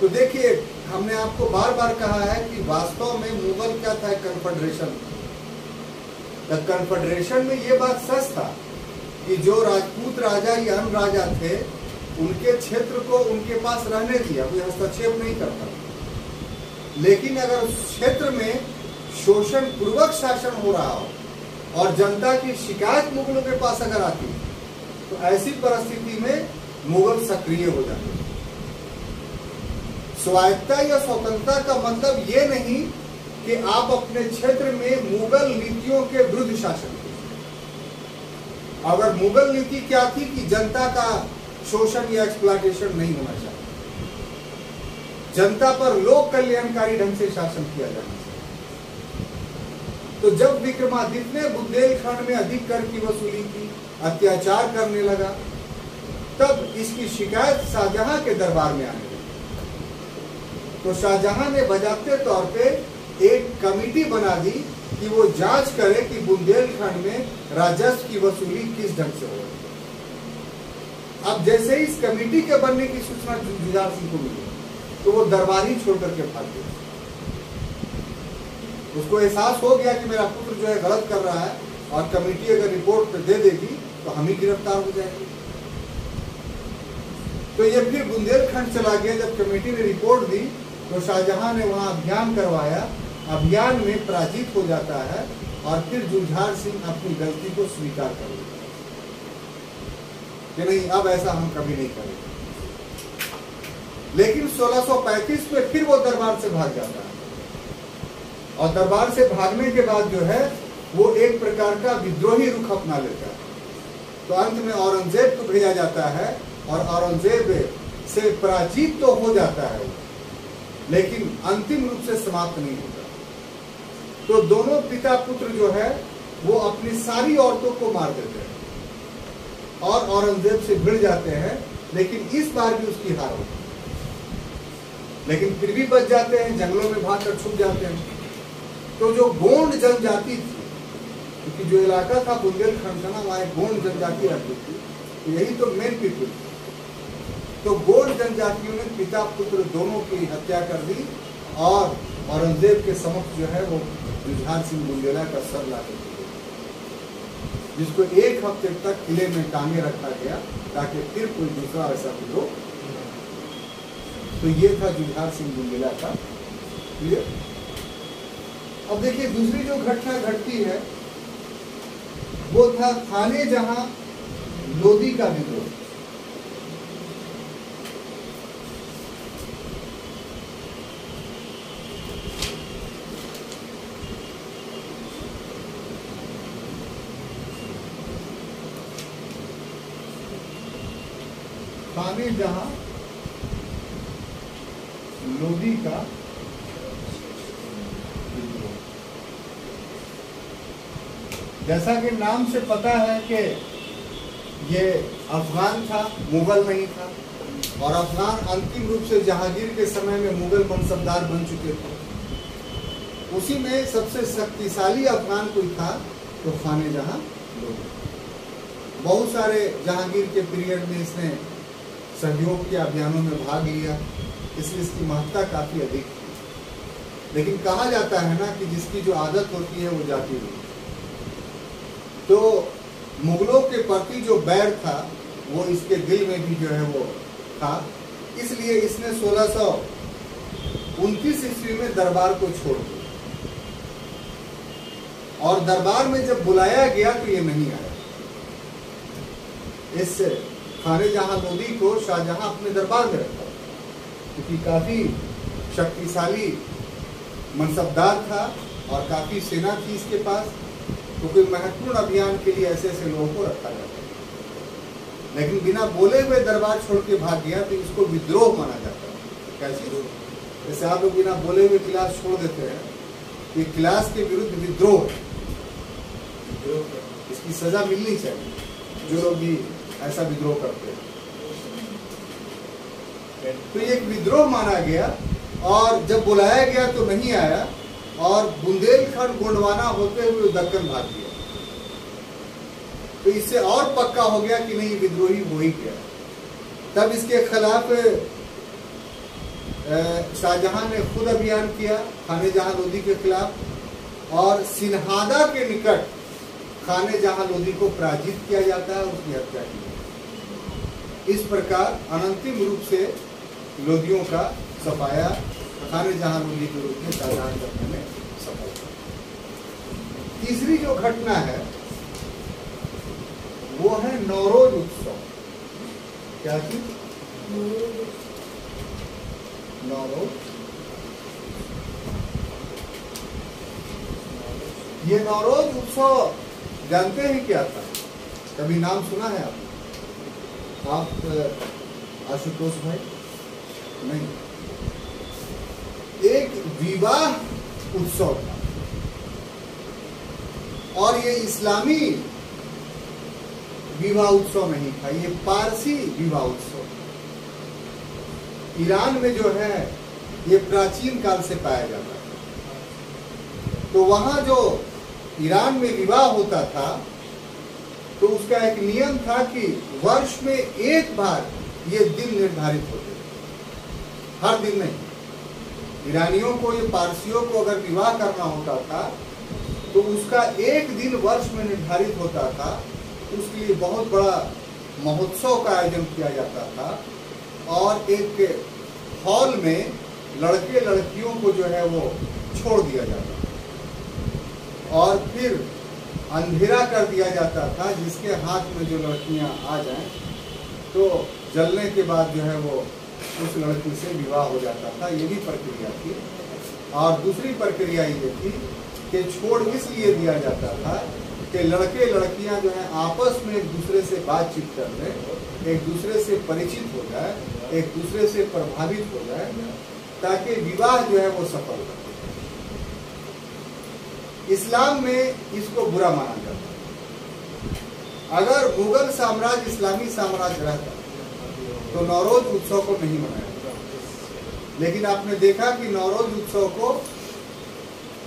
तो देखिए, हमने आपको बार बार कहा है कि वास्तव में मुगल क्या था, कन्फेडरेशन। कन्फेडरेशन में ये बात सच था कि जो राजपूत राजा या अन्य राजा थे, उनके क्षेत्र को उनके पास रहने दिया, कोई हस्तक्षेप नहीं करता। लेकिन अगर उस क्षेत्र में शोषण पूर्वक शासन हो रहा हो और जनता की शिकायत मुगलों के पास अगर आती, तो ऐसी परिस्थिति में मुगल सक्रिय हो जाते। स्वायत्तता या स्वतंत्रता का मतलब ये नहीं कि आप अपने क्षेत्र में मुगल नीतियों के विरुद्ध शासन कीजिए। अगर मुगल नीति क्या थी कि जनता का शोषण या एक्सप्लॉयटेशन नहीं होना चाहिए, जनता पर लोक कल्याणकारी ढंग से शासन किया जाना चाहिए। तो जब विक्रमादित्य ने बुंदेलखंड में अधिक कर की वसूली की, अत्याचार करने लगा, तब इसकी शिकायत शाहजहां के दरबार में आने लगी। तो शाहजहां ने बजाते तौर पे एक कमेटी बना दी कि वो जांच करे कि बुंदेलखंड में राजस्व की वसूली किस ढंग से हो रही है। अब जैसे ही इस कमेटी के बनने की सूचना जुझार सिंह को मिली, तो वो दरबार ही छोड़ करके भाग गया। उसको एहसास हो गया कि मेरा पुत्र जो है गलत कर रहा है, और कमेटी अगर रिपोर्ट दे देगी तो हम ही गिरफ्तार हो जाएंगे। तो ये फिर बुंदेलखंड चला गया। जब कमेटी ने रिपोर्ट दी तो शाहजहां ने वहां अभियान करवाया। अभियान में पराजित हो जाता है और फिर जुझार सिंह अपनी गलती को स्वीकार कर लेता है कि नहीं, अब ऐसा हम कभी नहीं करेंगे। लेकिन 1635 में फिर वो दरबार से भाग जाता है, और दरबार से भागने के बाद जो है वो एक प्रकार का विद्रोही रुख अपना लेता है। तो अंत में औरंगजेब को भेजा जाता है, और औरंगजेब से पराजित तो हो जाता है, लेकिन अंतिम रूप से समाप्त नहीं होता। तो दोनों पिता पुत्र जो है वो अपनी सारी औरतों को मार देते हैं और औरंगजेब से भिड़ जाते हैं। लेकिन इस बार भी उसकी हार होती है, लेकिन फिर भी बच जाते हैं, जंगलों में भागकर छुप जाते हैं। तो जो गोंड जनजाति थी, क्योंकि जो इलाका था बुंदेलखंड का ना, वहाँ एक गोंड जनजाति रहती थी, यही तो मेन पीपुल। तो गोंड जनजातियों ने पिता पुत्र दोनों की हत्या कर दी, और औरंगजेब के समक्ष जो है वो जुझार सिंह बुंदेला का सर ला कर दिया, जिसको एक हफ्ते तक किले में टांगे रखा गया ताकि फिर कोई दूसरा ऐसा विद्रोह। तो ये था जुझार सिंह बुंदेला का। क्लियर? अब देखिए, दूसरी जो घटना घटती है वो था खाने जहां लोदी का विद्रोह। खाने जहां लोदी का विद्रोह। जैसा कि नाम से पता है कि ये अफगान था, मुगल नहीं था, और अफगान अंतिम रूप से जहांगीर के समय में मुगल मनसबदार बन चुके थे। उसी में सबसे शक्तिशाली अफगान कोई था तो खाने जहां लोदी। बहुत सारे जहांगीर के पीरियड में इसने सहयोग के अभियानों में भाग लिया, इसलिए इसकी महत्ता काफी अधिक थी। लेकिन कहा जाता है ना कि जिसकी जो आदत होती है वो जाती नहीं। तो मुगलों के प्रति जो बैर था वो इसके दिल में भी जो है वो था। इसलिए इसने 1629 ईस्वी में दरबार को छोड़ दिया और दरबार में जब बुलाया गया तो ये नहीं आया। इस खाने जहां लोदी को शाहजहां अपने दरबार में रखा क्योंकि काफी शक्तिशाली मनसबदार था और काफी सेना थी इसके पास, तो कोई महत्वपूर्ण अभियान के लिए ऐसे ऐसे लोगों को रखा जाता है। लेकिन बिना बोले हुए दरबार छोड़ के भाग गया तो इसको विद्रोह माना जाता है। कैसे? जैसे आप लोग बिना बोले हुए क्लास छोड़ देते हैं, ये क्लास के विरुद्ध विद्रोह है, इसकी सजा मिलनी चाहिए जो लोग भी ऐसा विद्रोह करते हैं। तो ये एक विद्रोह माना गया और जब बुलाया गया तो नहीं आया और बुंदेलखंड गोंडवाना होते हुए दक्कन भाग गया। तो इससे और पक्का हो गया कि नहीं विद्रोही हो ही गया। तब इसके खिलाफ शाहजहां ने खुद अभियान किया खाने जहां लोदी के खिलाफ और सिन्हादा के निकट खाने जहां लोदी को पराजित किया जाता है, उसकी हत्या की। इस प्रकार अनंतिम रूप से लोदियों का सफाया खाने जहां लोदी के रूप में शाहजहां करने में सफल था। तीसरी जो घटना है वो है नौरोज उत्सव। क्या चीज? नौरोज। ये नौरोज उत्सव जानते हैं क्या था? कभी नाम सुना है आप आशुतोष भाई? नहीं। एक विवाह उत्सव था और ये इस्लामी विवाह उत्सव नहीं था, ये पारसी विवाह उत्सव। ईरान में जो है ये प्राचीन काल से पाया जाता है। तो वहां जो ईरान में विवाह होता था तो उसका एक नियम था कि वर्ष में एक बार ये दिन निर्धारित होते थे, हर दिन नहीं। ईरानियों को, ये पारसियों को अगर विवाह करना होता था तो उसका एक दिन वर्ष में निर्धारित होता था। उसके लिए बहुत बड़ा महोत्सव का आयोजन किया जाता था और एक हॉल में लड़के लड़कियों को जो है वो छोड़ दिया जाता था और फिर अंधेरा कर दिया जाता था, जिसके हाथ में जो लड़कियां आ जाएं तो जलने के बाद जो है वो उस लड़की से विवाह हो जाता था। ये भी प्रक्रिया थी। और दूसरी प्रक्रिया ये थी कि छोड़ इसलिए दिया जाता था कि लड़के लड़कियां जो है आपस में एक दूसरे से बातचीत कर लें, एक दूसरे से परिचित हो जाए, एक दूसरे से प्रभावित हो जाए, ताकि विवाह जो है वो सफल हो। इस्लाम में इसको बुरा माना जाता है। अगर मुगल साम्राज्य इस्लामी साम्राज्य रहता तो नौरोज उत्सव को नहीं मनाया जाता। लेकिन आपने देखा कि नौरोज उत्सव को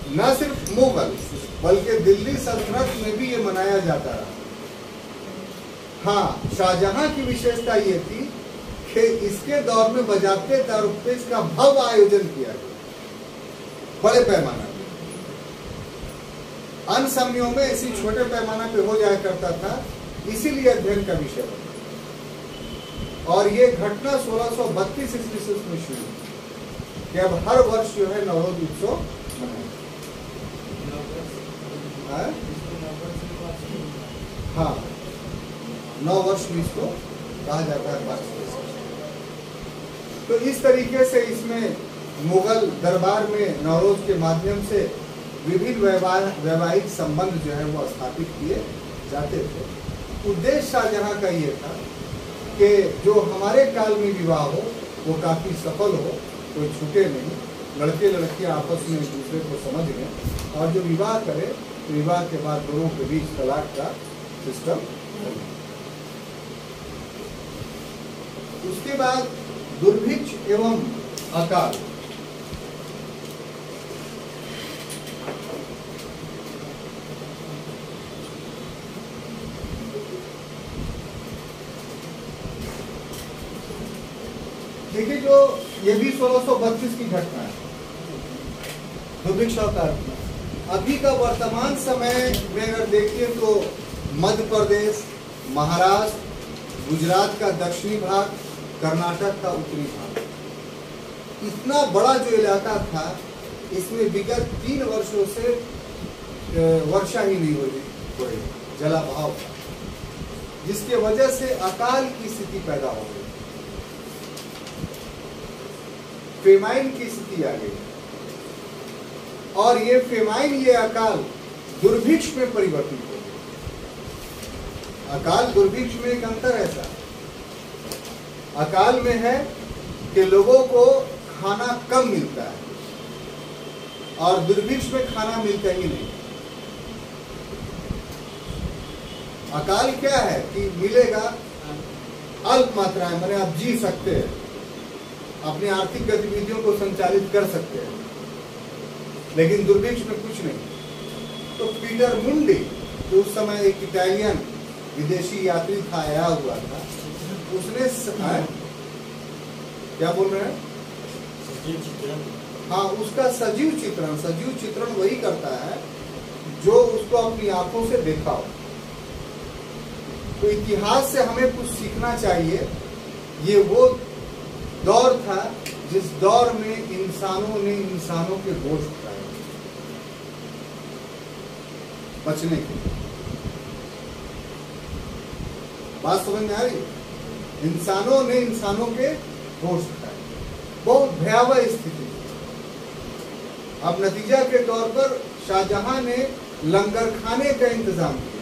न सिर्फ मुगल बल्कि दिल्ली सल्तनत में भी ये मनाया जाता रहा। हाँ, शाहजहां की विशेषता ये थी कि इसके दौर में बजाते दारूपे इसका भव्य आयोजन किया गया बड़े पैमाने पर। अन्य समयों में इसी छोटे पैमाने पे हो जाया करता था, इसीलिए अध्ययन का विषय बना। और ये घटना 1632 ईस्वी में शुरू हुई कि अब हर वर्ष जो है नवरोज उत्सव मनाया। हाँ, 9 वर्ष में इसको कहा जाता है। तो इस तरीके से इसमें मुगल दरबार में नवरोज के माध्यम से विभिन्न वैवाहिक संबंध जो है वो स्थापित किए जाते थे। उद्देश्य शाहजहां का ये था कि जो हमारे काल में विवाह हो वो काफी सफल हो, कोई छूटे नहीं, लड़के लड़कियां आपस में एक दूसरे को समझ लें और जो विवाह करे तो विवाह के बाद दोनों के बीच तलाक का सिस्टम। उसके बाद दुर्भिक्ष एवं अकाल। देखिए, जो ये भी 1632 की घटना है, दुर्भिक्ष अकाल। अभी का वर्तमान समय में अगर देखिए तो मध्य प्रदेश, महाराष्ट्र, गुजरात का दक्षिणी भाग, कर्नाटक का उत्तरी भाग, इतना बड़ा जो इलाका था, इसमें विगत 3 वर्षों से वर्षा ही नहीं हो रही, जलाभाव था, जिसके वजह से अकाल की स्थिति पैदा हो गई, फेमाइन की स्थिति आ गई। और ये फेमाइन, ये अकाल दुर्भिक्ष में परिवर्तित हो गई। अकाल दुर्भिक्ष में एक अंतर ऐसा, अकाल में है कि लोगों को खाना कम मिलता है और दुर्भिक्ष में खाना मिलता ही नहीं। अकाल क्या है कि मिलेगा अल्प मात्रा में, माने आप जी सकते हैं, अपनी आर्थिक गतिविधियों को संचालित कर सकते हैं, लेकिन दुर्भिक्ष में कुछ नहीं। तो पीटर मुंडी, जो उस समय एक इटालियन विदेशी यात्री था, आया हुआ था, उसने क्या बोल रहे हैं, हाँ, उसका सजीव चित्रण वही करता है जो उसको अपनी आंखों से देखा हो। तो इतिहास से हमें कुछ सीखना चाहिए। ये वो दौर था जिस दौर में इंसानों ने इंसानों के गोश्त खाए बचने के लिए। बात समझ में आ रही है? इंसानों ने इंसानों के गोश्त खाए, बहुत भयावह स्थिति। अब नतीजा के तौर पर शाहजहां ने लंगर खाने का इंतजाम किया।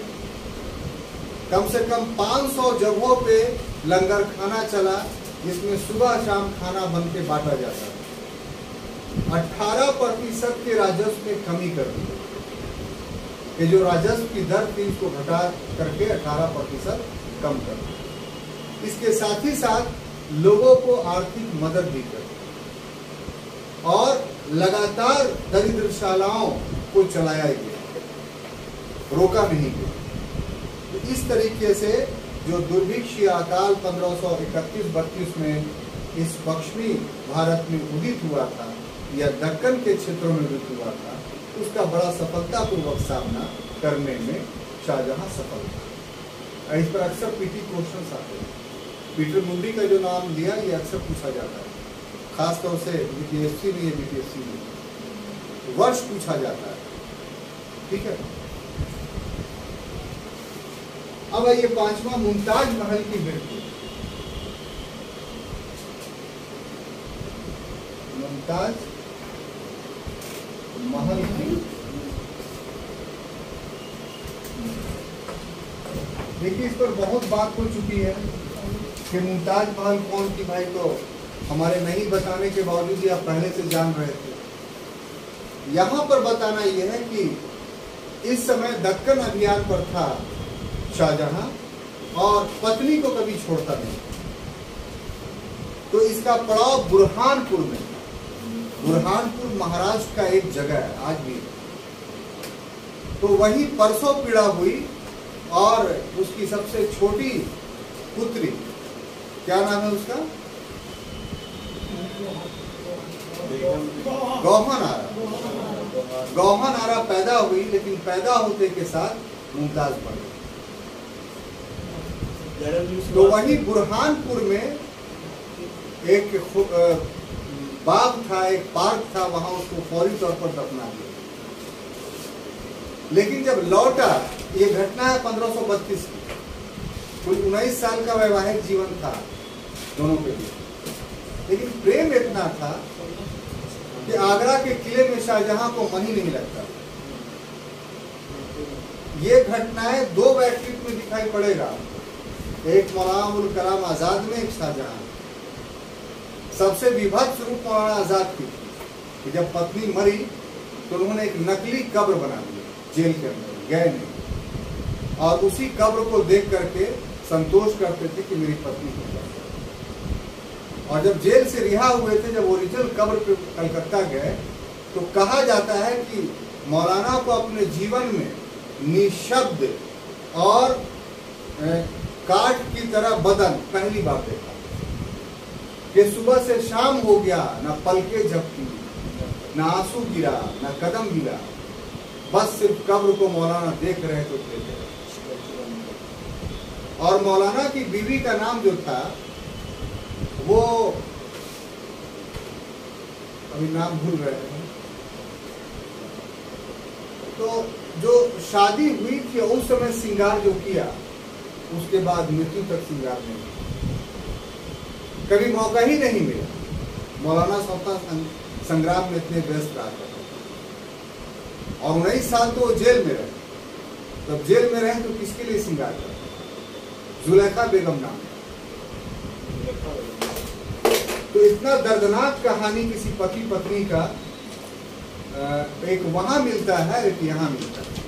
कम से कम 500 जगहों पे लंगर खाना चला, जिसमें सुबह शाम खाना बन के बांटा जाता है। 18% के राजस्व में कमी कर दी कि जो राजस्व की दर थी उसको घटा करके 18% कम कर दी। इसके साथ ही साथ लोगों को आर्थिक मदद भी कर दी और लगातार दरिद्रशालाओं को चलाया गया, रोका नहीं गया। तो इस तरीके से जो दुर्भिक्ष या अकाल 1531-32 में इस पश्चिमी भारत में उदित हुआ था या दक्कन के क्षेत्रों में उदित हुआ था, उसका बड़ा सफलतापूर्वक सामना करने में शाहजहां सफल था। इस पर अक्सर पीटी क्वेश्चन आते हैं। पीटर मुंडी का जो नाम दिया, ये अक्सर पूछा जाता है, खासतौर से यूपीएससी में या बीपीएससी में वर्ष पूछा जाता है। ठीक है, अब आइए 5वां, मुमताज महल की मृत्यु। मुमताज महल की, देखिए इस पर बहुत बात हो चुकी है कि मुमताज महल कौन थी। भाई तो हमारे नहीं बताने के बावजूद भी आप पहले से जान रहे थे। यहां पर बताना यह है कि इस समय दक्कन अभियान पर था शाहजहां और पत्नी को कभी छोड़ता नहीं। तो इसका पड़ाव बुरहानपुर में, बुरहानपुर महाराष्ट्र का एक जगह है आज भी। तो वहीं परसों पीड़ा हुई और उसकी सबसे छोटी पुत्री, क्या नाम है उसका, गौहन आरा। गौहन आरा पैदा हुई, लेकिन पैदा होते के साथ मुमताज पड़ गई। तो वहीं बुरहानपुर में एक बाग था, एक पार्क था, वहां उसको फौरी तौर पर दफना दिया। लेकिन जब लौटा, ये घटना है 1532 की, कुल 19 साल का वैवाहिक जीवन था दोनों के बीच, लेकिन प्रेम इतना था कि आगरा के किले में शाहजहां को मन ही नहीं लगता। ये घटनाएं 2 बैटरीट में दिखाई पड़ेगा, एक मौलाना अबुल कलाम आजाद में, एक शाहजहां। सबसे विभत्स रूप मौलाना आजाद की कि जब पत्नी मरी तो उन्होंने एक नकली कब्र बना दी जेल के अंदर, गए नहीं, और उसी कब्र को देख करके संतोष करते थे कि मेरी पत्नी हो जाए। और जब जेल से रिहा हुए थे, जब ओरिजिनल कब्र पे कलकत्ता गए, तो कहा जाता है कि मौलाना को अपने जीवन में निशब्द और काठ की तरह बदन पहली बार देखा कि सुबह से शाम हो गया, ना पलके झपकी, ना आंसू गिरा, ना कदम गिरा, बस सिर्फ कब्र को मौलाना देख रहे तो देख रहे। और मौलाना की बीवी का नाम जो था वो अभी नाम भूल रहे हैं। तो जो शादी हुई थी उस समय श्रृंगार जो किया, उसके बाद मृत्यु तक श्रृंगार नहीं, कभी मौका ही नहीं मिला। मौलाना स्वतः संग्राम में इतने व्यस्त रहा था और 19 साल तो जेल में रहे। तब जेल में रहे तो किसके लिए श्रृंगार करा? जुलेखा बेगम नाम। तो इतना दर्दनाक कहानी किसी पति पत्नी का एक वहां मिलता है, एक यहाँ मिलता है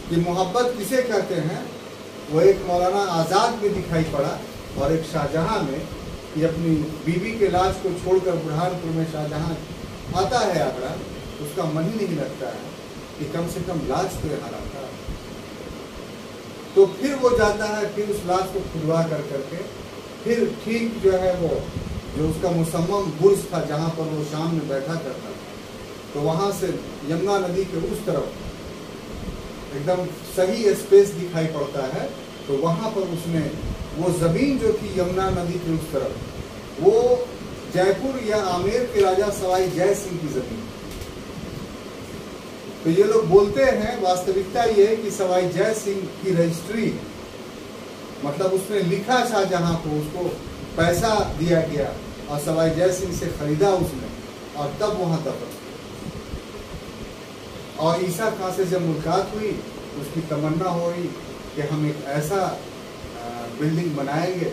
कि मोहब्बत किसे कहते हैं। वो एक मौलाना आजाद में दिखाई पड़ा और एक शाहजहां में, कि अपनी बीवी के लाश को छोड़कर बुरहानपुर में शाहजहां आता है आगरा, उसका मन ही नहीं लगता है कि कम से कम लाश तो यहाँ रखा। तो फिर वो जाता है, फिर उस लाश को खुदवा कर करके, फिर ठीक जो है वो जो उसका मुसम्मम बुर्ज था जहाँ पर वो शाम में बैठा करता था, तो वहाँ से यमुना नदी के उस तरफ एकदम सही स्पेस दिखाई पड़ता है। तो वहाँ पर उसने वो ज़मीन जो थी यमुना नदी के उस तरफ, वो जयपुर या आमेर के राजा सवाई जय सिंह की ज़मीन। तो ये लोग बोलते हैं, वास्तविकता ये है कि सवाई जय सिंह की रजिस्ट्री, मतलब उसने लिखा शाहजहां को, उसको पैसा दिया गया और सवाई जय सिंह से खरीदा उसने, और तब वहां दफन। और ईसा खां से जब मुलाकात हुई, उसकी तमन्ना हो रही कि हम एक ऐसा बिल्डिंग बनाएंगे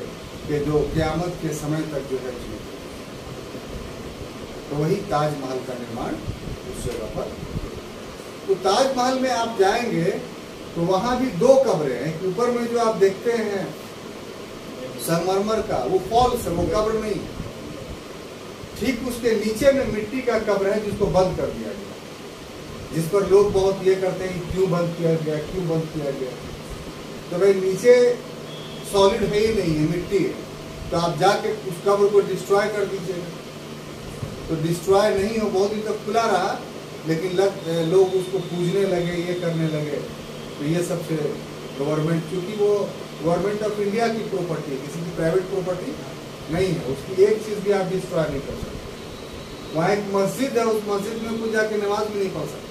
कि जो क़यामत के समय तक जो है जिए। तो वही ताजमहल का निर्माण उस जगह पर। तो ताजमहल में आप जाएंगे तो वहां भी 2 कब्रें हैं। ऊपर में जो आप देखते हैं संगमरमर का, वो फॉल्स है, वो कब्र नहीं। ठीक उसके नीचे में मिट्टी का कब्र है जिसको बंद कर दिया गया, जिस पर लोग बहुत ये करते हैं क्यों बंद किया गया, क्यों बंद किया गया। तो भाई नीचे सॉलिड है ही नहीं है, मिट्टी है। तो आप जाके उस कब्र को डिस्ट्रॉय कर दीजिएगा। तो डिस्ट्रॉय नहीं हो, बहुत दिन तक खुला रहा, लेकिन लोग उसको पूजने लगे, ये करने लगे। तो ये सबसे गवर्नमेंट, क्योंकि वो गवर्नमेंट ऑफ इंडिया की प्रॉपर्टी है, किसी की प्राइवेट प्रॉपर्टी नहीं है, उसकी एक चीज़ भी आप डिस्ट्रॉय नहीं कर सकते। वहाँ एक मस्जिद है, उस मस्जिद में कोई जाके नमाज भी नहीं पढ़ सकता।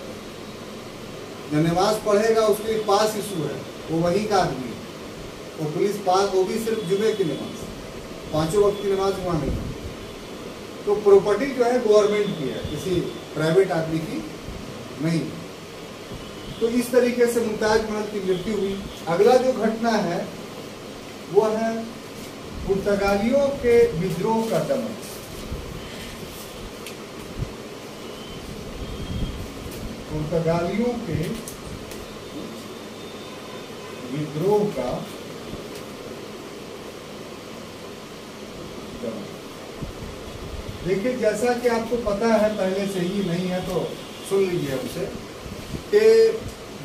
जो नमाज पढ़ेगा उसके लिए पास इशू है, वो वहीं का आदमी है। वो पुलिस पास, वो भी सिर्फ जुमे की नमाज, 5 वक्त की नमाज वहाँ नहीं है। तो प्रॉपर्टी जो है गवर्नमेंट की है, किसी प्राइवेट आदमी की नहीं। तो इस तरीके से मुमताज महल की मृत्यु हुई। अगला जो घटना है वो है पुर्तगालियों के विद्रोह का दमन। पुर्तगालियों के विद्रोह का दमन। देखिए, जैसा कि आपको पता है पहले से ही, नहीं है तो सुन लीजिए हमसे, कि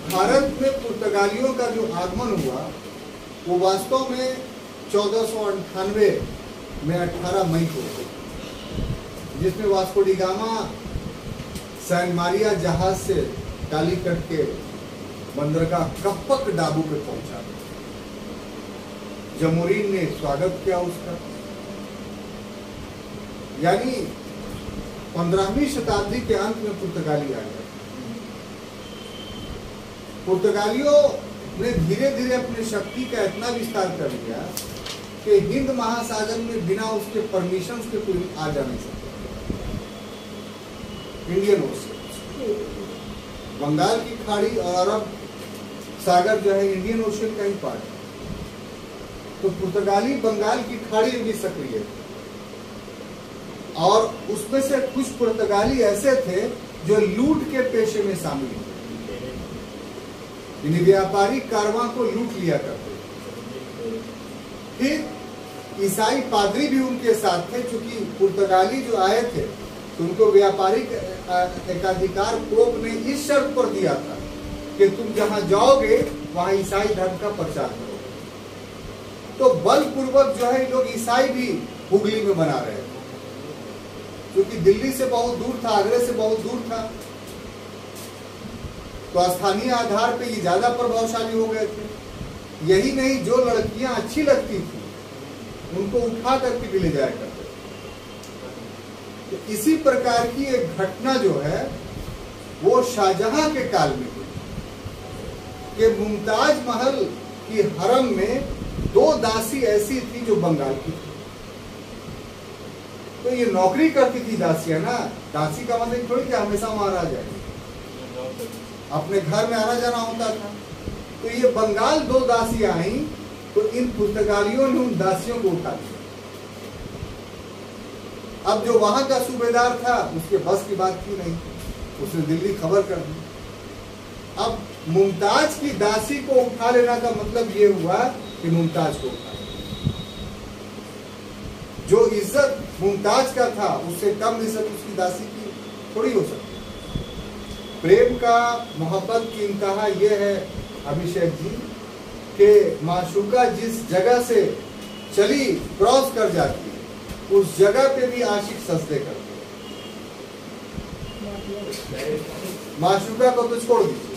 भारत में पुर्तगालियों का जो आगमन हुआ वो वास्तव में 1498 में 18 मई को, जिसमें Vasco da Gama San Maria जहाज से कालीकट के बंदरगाह कप्पक डाबू पे पहुंचा। जमोरीन ने स्वागत किया उसका। यानी 15वीं शताब्दी के अंत में पुर्तगाली आ गए। पुर्तगालियों ने धीरे धीरे अपनी शक्ति का इतना विस्तार कर लिया कि हिंद महासागर में बिना उसके परमिशन के कोई आ जा नहीं सकता। इंडियन ओशन, बंगाल की खाड़ी और अरब सागर जो है इंडियन ओशन का ही पार्ट है। तो पुर्तगाली बंगाल की खाड़ी में भी सक्रिय थे और उसमें से कुछ पुर्तगाली ऐसे थे जो लूट के पेशे में शामिल थे, यानी व्यापारिक कारवां को लूट लिया करते। फिर ईसाई पादरी भी उनके साथ थे, क्योंकि पुर्तगाली जो आए थे तो उनको व्यापारिक एकाधिकार पोप ने इस शर्त पर दिया था कि तुम जहां जाओगे वहां ईसाई धर्म का प्रचार करो। तो बलपूर्वक जो है लोग ईसाई भी हुगली में बना रहे थे, क्योंकि दिल्ली से बहुत दूर था, आगरे से बहुत दूर था। तो स्थानीय आधार पे ये ज्यादा प्रभावशाली हो गए थे। यही नहीं, जो लड़कियां अच्छी लगती थी उनको उठा करके भी ले जाया करते थे। तो इसी प्रकार की एक घटना जो है वो शाहजहां के काल में हुई कि मुमताज महल की हरम में 2 दासी ऐसी थी जो बंगाल की थी। तो ये नौकरी करती थी दासियां ना, दासी का मतलब थोड़ी कि हमेशा वहां रह जाए, अपने घर में आना जाना होता था। तो ये बंगाल 2 दासियां आई, तो इन पुर्तगालियों ने उन दासियों को उठा लिया। अब जो वहां का सूबेदार था उसके बस की बात थी नहीं, उसने दिल्ली खबर कर दी। अब मुमताज की दासी को उठा लेना का मतलब ये हुआ कि मुमताज को उठा, जो इज्जत मुमताज का था उससे कम इज्जत उसकी दासी की थोड़ी हो सकती। प्रेम का, मोहब्बत की इंतहा ये है अभिषेक जी कि माशूका जिस जगह से चली क्रॉस कर जाती है उस जगह पे भी आशिक सजदे करते हैं। माशूका को तो छोड़ दीजिए,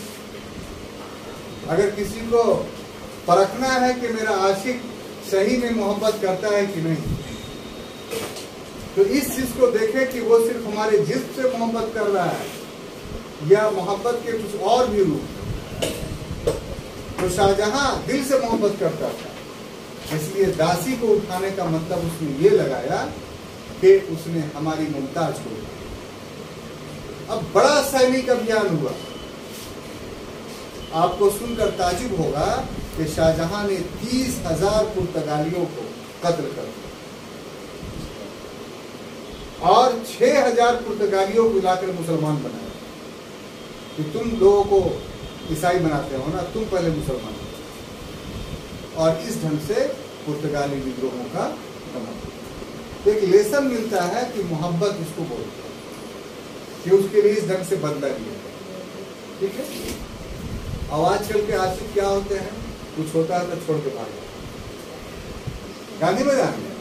अगर किसी को परखना है कि मेरा आशिक सही में मोहब्बत करता है कि नहीं, तो इस चीज को देखें कि वो सिर्फ हमारे जिस्म से मोहब्बत कर रहा है या मोहब्बत के कुछ और भी रूप। तो शाहजहां दिल से मोहब्बत करता था, इसलिए दासी को उठाने का मतलब उसने ये लगाया कि उसने हमारी मुमताज को उठाया। अब बड़ा सैनिक अभियान हुआ। आपको सुनकर ताजुब होगा कि शाहजहां ने 30,000 पुर्तगालियों को कत्ल कर दिया और 6,000 पुर्तगालियों को लाकर मुसलमान बनाया कि तुम लोगों को ईसाई बनाते हो ना, तुम पहले मुसलमान हो। और इस ढंग से पुर्तगाली विद्रोहों का दमन। एक लेसन मिलता है कि मोहब्बत इसको बोलते हैं कि उसके लिए इस ढंग से बदला लिया। ठीक है। अब आजकल के आशिक क्या होते हैं, कुछ होता है तो छोड़ के भाग जाते। गांधी मैदान में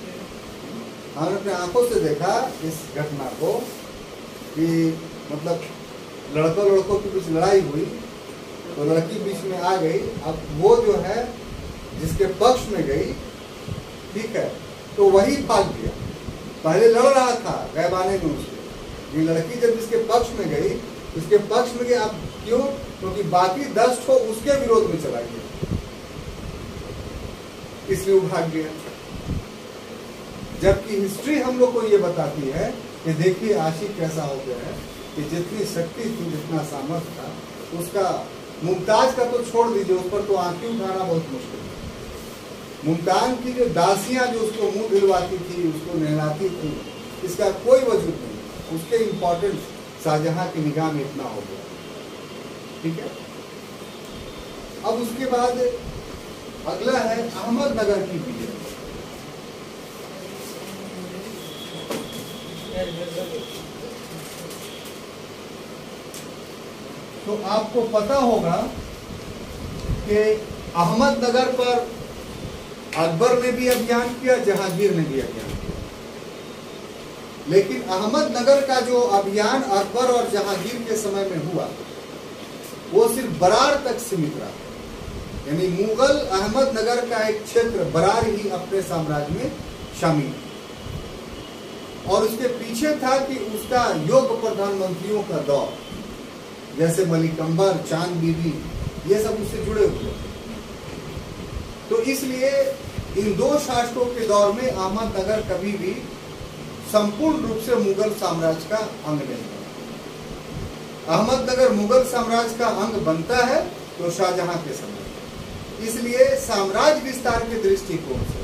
हमने अपने आंखों से देखा इस घटना को कि मतलब लड़कों की कुछ लड़ाई हुई तो लड़की बीच में आ गई। अब वो जो है जिसके पक्ष में गई, ठीक है, तो वही भाग गया। पहले लड़ रहा था गैबाने में उसके, ये लड़की जब जिसके पक्ष में गई, उसके पक्ष में गई। अब क्यों? क्योंकि बाकी 10 ठो उसके विरोध में चला गया, इसलिए वो भाग गया। जबकि हिस्ट्री हम लोग को ये बताती है कि देखिए आशिक कैसा हो गया है कि जितनी शक्ति थी, जितना सामर्थ्य था उसका, मुमताज का तो छोड़ दीजिए, उस पर तो आंखें उठाना बहुत मुश्किल है। मुमताज की जो दासियां जो उसको मुंह दिलवाती थी, उसको नहलाती थी, इसका कोई वजूद नहीं। उसके इम्पोर्टेंस शाहजहां की निगाह में इतना हो गया। ठीक है। अब उसके बाद अगला है अहमदनगर की पीढ़ी। तो आपको पता होगा कि अहमदनगर पर अकबर ने भी अभियान किया, जहांगीर ने भी अभियान किया। लेकिन अहमदनगर का जो अभियान अकबर और जहांगीर के समय में हुआ वो सिर्फ बरार तक सीमित रहा। यानी मुगल अहमदनगर का एक क्षेत्र बरार ही अपने साम्राज्य में शामिल, और उसके पीछे था कि उसका योग्य प्रधानमंत्रियों का दौर, जैसे मलिक अंबर, चांद बीबी, ये सब उससे जुड़े हुए। तो इसलिए इन 2 शासकों के दौर में अहमदनगर कभी भी संपूर्ण रूप से मुगल साम्राज्य का अंग नहीं बना। अहमदनगर मुगल साम्राज्य का अंग बनता है तो शाहजहां के समय। इसलिए साम्राज्य विस्तार के दृष्टिकोण से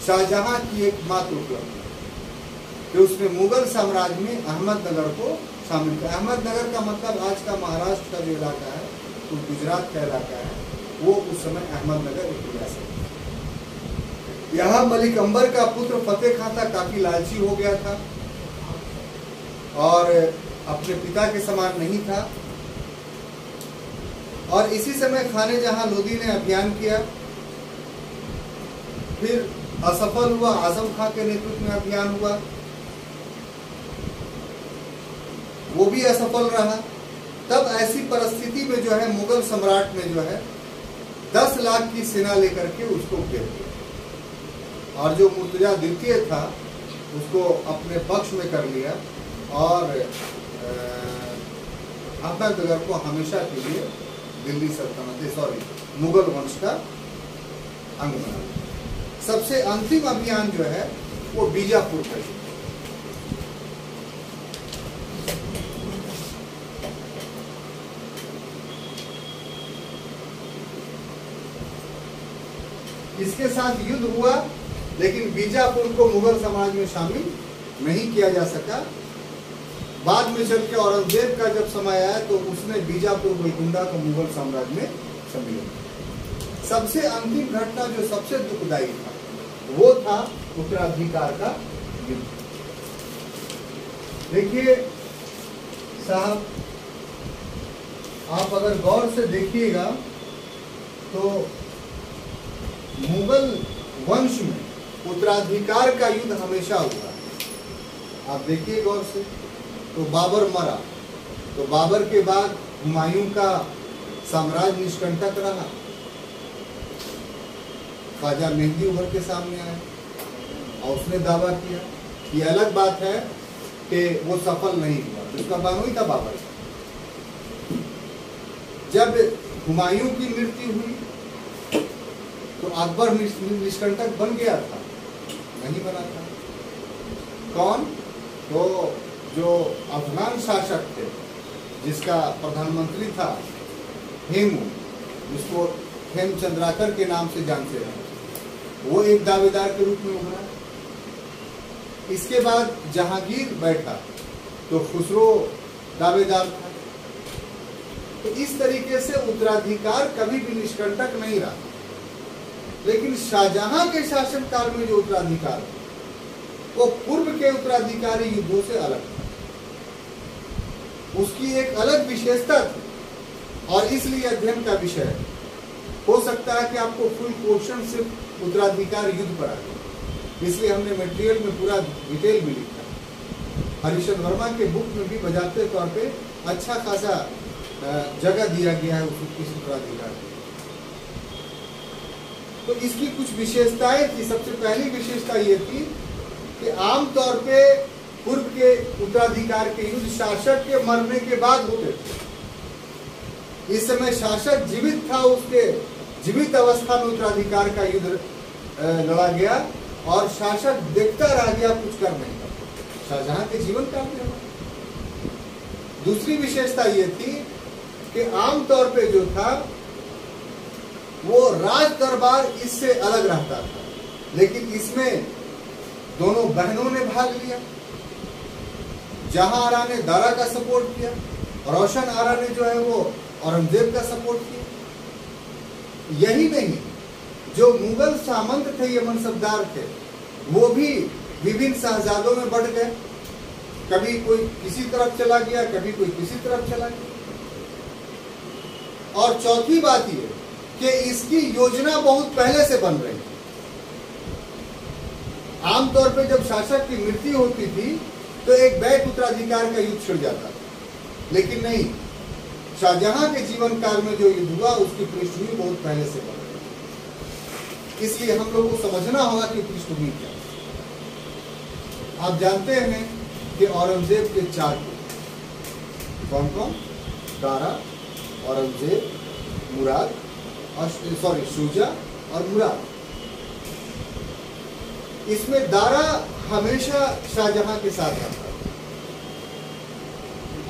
शाहजहां की एकमात्र उपलब्धि कि उसने मुगल साम्राज्य में अहमदनगर को शामिल किया। अहमदनगर का मतलब आज का महाराष्ट्र का जो इलाका है, तो गुजरात का इलाका है, वो उस समय अहमदनगर एक रियासत था। यहाँ मलिक अंबर का पुत्र फतेह खां था, काफी लालची हो गया था और अपने पिता के समान नहीं था। और इसी समय खाने जहां लोदी ने अभियान किया, फिर असफल हुआ, आजम खां के नेतृत्व में अभियान हुआ, वो भी असफल रहा। तब ऐसी परिस्थिति में जो है मुगल सम्राट ने जो है 10 लाख की सेना लेकर के उसको घेर लिया और जो मुर्तजा द्वितीय था उसको अपने पक्ष में कर लिया और अहमदनगर को हमेशा के लिए दिल्ली सल्तनत मुगल वंश का अंग बना लिया। सबसे अंतिम अभियान जो है वो बीजापुर का है। इसके साथ युद्ध हुआ लेकिन बीजापुर को मुगल समाज में शामिल नहीं किया जा सका। बाद में चल के औरंगजेब का जब समय आया तो उसने बीजापुर गोलकुंडा को मुगल साम्राज्य में शामिल किया। सबसे अंतिम घटना जो सबसे दुखदायी था वो था उत्तराधिकार का युद्ध। देखिए साहब, आप अगर गौर से देखिएगा तो मुगल वंश में उत्तराधिकार का युद्ध हमेशा हुआ। आप देखिए गौर से, तो बाबर मरा तो बाबर के बाद हुमायूं का साम्राज्य निष्कंटक रहा। ख्वाजा मेहदी उभर के सामने आया और उसने दावा किया। ये अलग बात है कि वो सफल नहीं हुआ, उसका बानोई था बाबर। जब हुमायूं की मृत्यु हुई तो अकबर निष्कंटक बन गया था, नहीं बना था। कौन? तो जो अफगान शासक थे जिसका प्रधानमंत्री था हेमू, जिसको हेमचंद्राकर के नाम से जानते हैं, वो एक दावेदार के रूप में उभरा। इसके बाद जहांगीर बैठा तो खुसरो दावेदार था। तो इस तरीके से उत्तराधिकार कभी भी निष्कंटक नहीं रहा। लेकिन शाहजहां के शासनकाल में जो उत्तराधिकार वो पूर्व के उत्तराधिकारी युद्धों से अलग था। उसकी एक अलग विशेषता थी और इसलिए अध्ययन का विषय है। हो सकता है कि आपको फुल क्वेश्चन सिर्फ उत्तराधिकार युद्ध पर आए, इसलिए हमने मटेरियल में पूरा डिटेल भी लिखा। हरिश्चंद्र वर्मा के बुक में भी बजाते तौर पे अच्छा खासा जगह दिया गया है उस उत्तराधिकार। तो इसकी कुछ विशेषताएं थी। सबसे पहली विशेषता ये थी कि आमतौर पे पूर्व के उत्तराधिकार के युद्ध शासक के मरने के बाद होते थे। इस समय शासक जीवित था, उसके जीवित अवस्था में उत्तराधिकार का युद्ध लड़ा गया और शासक देखता रह गया, कुछ कर नहीं पाया। शाहजहां के जीवन काल में। दूसरी विशेषता ये थी कि आमतौर पे जो था वो राज दरबार इससे अलग रहता था, लेकिन इसमें दोनों बहनों ने भाग लिया। जहां आरा ने दारा का सपोर्ट किया, रोशन आरा ने जो है वो औरंगजेब का सपोर्ट किया। यही नहीं, जो मुगल सामंत थे, ये मनसबदार थे, वो भी विभिन्न शहजादों में बढ़ गए। कभी कोई किसी तरफ चला गया, कभी कोई किसी तरफ चला गया। और चौथी बात ये कि इसकी योजना बहुत पहले से बन रही थी। आमतौर पे जब शासक की मृत्यु होती थी तो एक बैक उत्तराधिकार का युद्ध छिड़ जाता था, लेकिन नहीं, शाहजहां के जीवन काल में जो युद्ध हुआ उसकी पृष्ठभूमि बहुत पहले से बन रही। इसलिए हम लोगों को समझना होगा कि पृष्ठभूमि क्या है। आप जानते हैं कि औरंगजेब के 4 पुत्र कौन कौन? दारा, औरंगजेब, मुराद, शुजा और मुराद। इसमें दारा हमेशा शाहजहां के साथ रहता था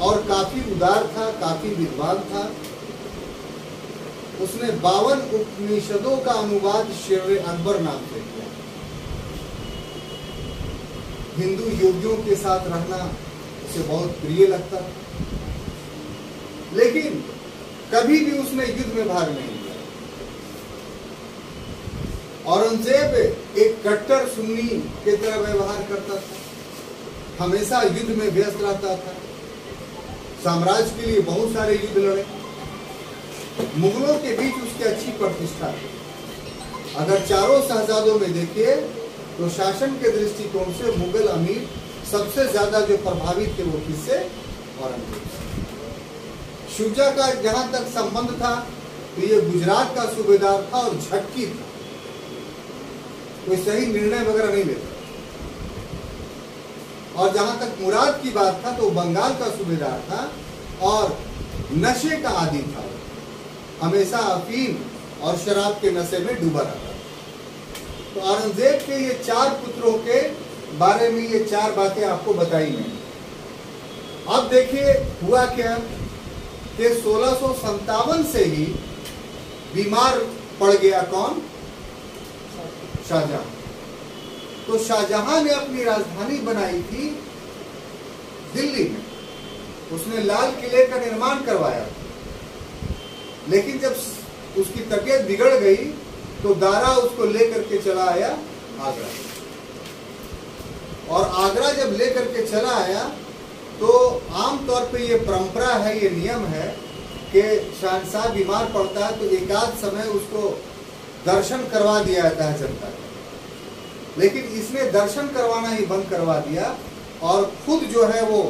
और काफी उदार था, काफी विद्वान था। उसने 52 उपनिषदों का अनुवाद शेर अकबर नाम से किया। हिंदू योगियों के साथ रहना उसे बहुत प्रिय लगता, लेकिन कभी भी उसने युद्ध में भाग नहीं लिया। औरंगजेब एक कट्टर सुन्नी की तरह व्यवहार करता था, हमेशा युद्ध में व्यस्त रहता था, साम्राज्य के लिए बहुत सारे युद्ध लड़े। मुगलों के बीच उसकी अच्छी प्रतिष्ठा थी। अगर चारों शहजादों में देखिए तो शासन के दृष्टिकोण से मुगल अमीर सबसे ज्यादा जो प्रभावित थे वो किससे? औरंगजेब। शुजा का जहां तक संबंध था तो ये गुजरात का सूबेदार था और झटकी था, कोई सही निर्णय वगैरह नहीं लेता। और जहां तक मुराद की बात था तो बंगाल का सूबेदार था और नशे का आदी था, हमेशा अफीम और शराब के नशे में डूबा रहता। तो औरंगजेब के ये 4 पुत्रों के बारे में ये 4 बातें आपको बताई मैंने। अब देखिए हुआ क्या कि 1657 से ही बीमार पड़ गया कौन? शाहजहां। तो शाहजहां ने अपनी राजधानी बनाई थी दिल्ली में, उसने लाल किले का निर्माण करवाया, लेकिन जब उसकी तबीयत बिगड़ गई तो दारा उसको लेकर के चला आया आगरा। और आगरा जब लेकर के चला आया तो आमतौर पे ये परंपरा है, ये नियम है कि शहंशाह बीमार पड़ता है तो एकाध समय उसको दर्शन करवा दिया जाता है जनता का। लेकिन इसने दर्शन करवाना ही बंद करवा दिया और खुद जो है वो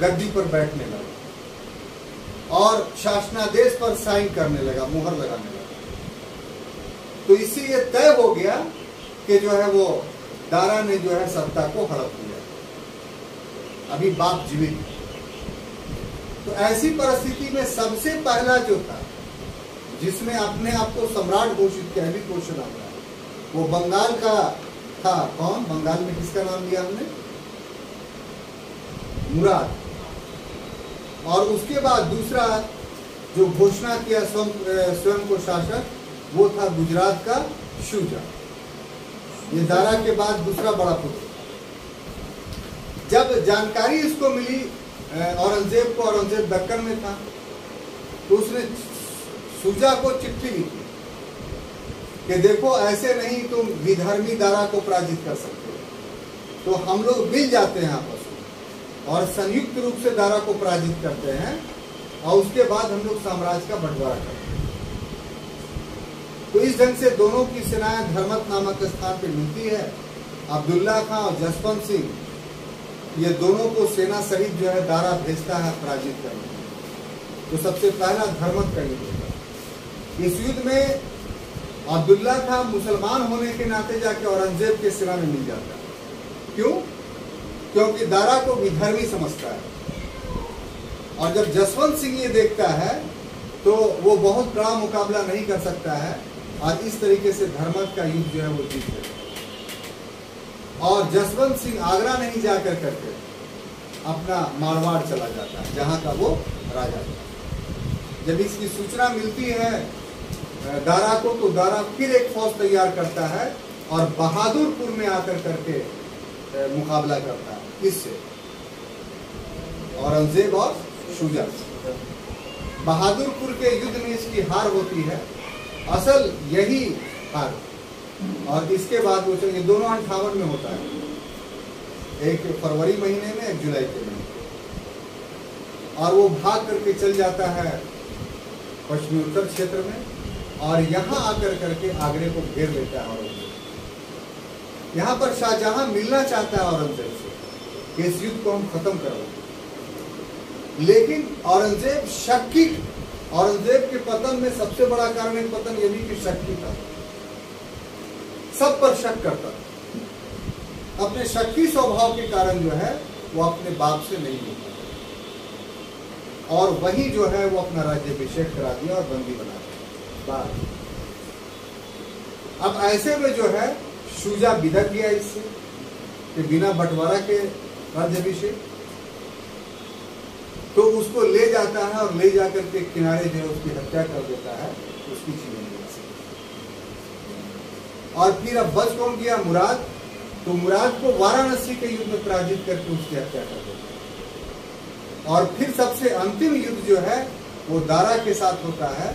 गद्दी पर बैठने लगा और शासनादेश पर साइन करने लगा, मुहर लगाने लगा। तो इससे ये तय हो गया कि जो है वो दारा ने जो है सत्ता को हड़प लिया। अभी बाप जीवित है। तो ऐसी परिस्थिति में सबसे पहला जो था जिसने अपने आप को सम्राट घोषित किया, भी क्वेश्चन आता है, वो बंगाल का था। कौन? बंगाल में किसका नाम लिया हमने? मुराद। और उसके बाद दूसरा जो घोषणा किया स्वयं को शासक, वो था गुजरात का शुजा। ये दारा के बाद दूसरा बड़ा पुत्र। जब जानकारी इसको मिली औरंगजेब को, औरंगजेब दक्कन में था, तो उसने शुजा को चिट्ठी लिखी कि देखो ऐसे नहीं तुम विधर्मी दारा को पराजित कर सकते, तो हम लोग मिल जाते हैं आपस में और संयुक्त रूप से दारा को पराजित करते हैं और उसके बाद हम लोग साम्राज्य का बंटवारा करते हैं। तो इस ढंग से दोनों की सेनाएं धर्मत नामक स्थान पर मिलती है। अब्दुल्ला खां और जसवंत सिंह, ये दोनों को सेना सहित जो है दारा भेजता है पराजित करने। तो सबसे पहला धर्मत का युद्ध होता। इस युद्ध में अब्दुल्ला खां मुसलमान होने के नाते जाके औरंगजेब के सेना में मिल जाता है। क्यों? क्योंकि दारा को विधर्मी समझता है। और जब जसवंत सिंह ये देखता है तो वो बहुत बड़ा मुकाबला नहीं कर सकता है और इस तरीके से धर्मत का युद्ध जो है वो जीत लेता है। और जसवंत सिंह आगरा नहीं जाकर करके अपना मारवाड़ चला जाता है, जहां का वो राजा था। जब इसकी सूचना मिलती है दारा को, तो दारा फिर एक फौज तैयार करता है और बहादुरपुर में आकर करके मुकाबला करता है। किससे? औरंगजेब और शुजा। बहादुरपुर के युद्ध में इसकी हार होती है, असल यही हार। और इसके बाद वो ये दोनों 58 में होता है, एक फरवरी महीने में, एक जुलाई के महीने। और वो भाग करके चल जाता है पश्चिमी उत्तर क्षेत्र में और यहाँ आकर करके आगरे को घेर लेता है औरंगजेब। यहाँ पर शाहजहां मिलना चाहता है औरंगजेब से कि इस युद्ध को हम खत्म करवाएं, लेकिन औरंगजेब शक्की। औरंगजेब के पतन में सबसे बड़ा कारण एक पतन ये भी कि शक्की था, सब पर शक करता था। अपने शक्की स्वभाव के कारण जो है वो अपने बाप से नहीं मिलता और वही जो है वो अपना राज्याभिषेक करा दिया और बंदी बना दिया। अब ऐसे में जो है शुजा बिदक गया इससे कि बिना बंटवारा के राज्याभिषेक, तो उसको ले जाता है और ले जाकर के किनारे जो है उसकी हत्या कर देता है उसकी छीनने से। और फिर अब बच कौन गया? मुराद। तो मुराद को वाराणसी के युद्ध में पराजित करके उसकी हत्या कर देता है। और फिर सबसे अंतिम युद्ध जो है वो दारा के साथ होता है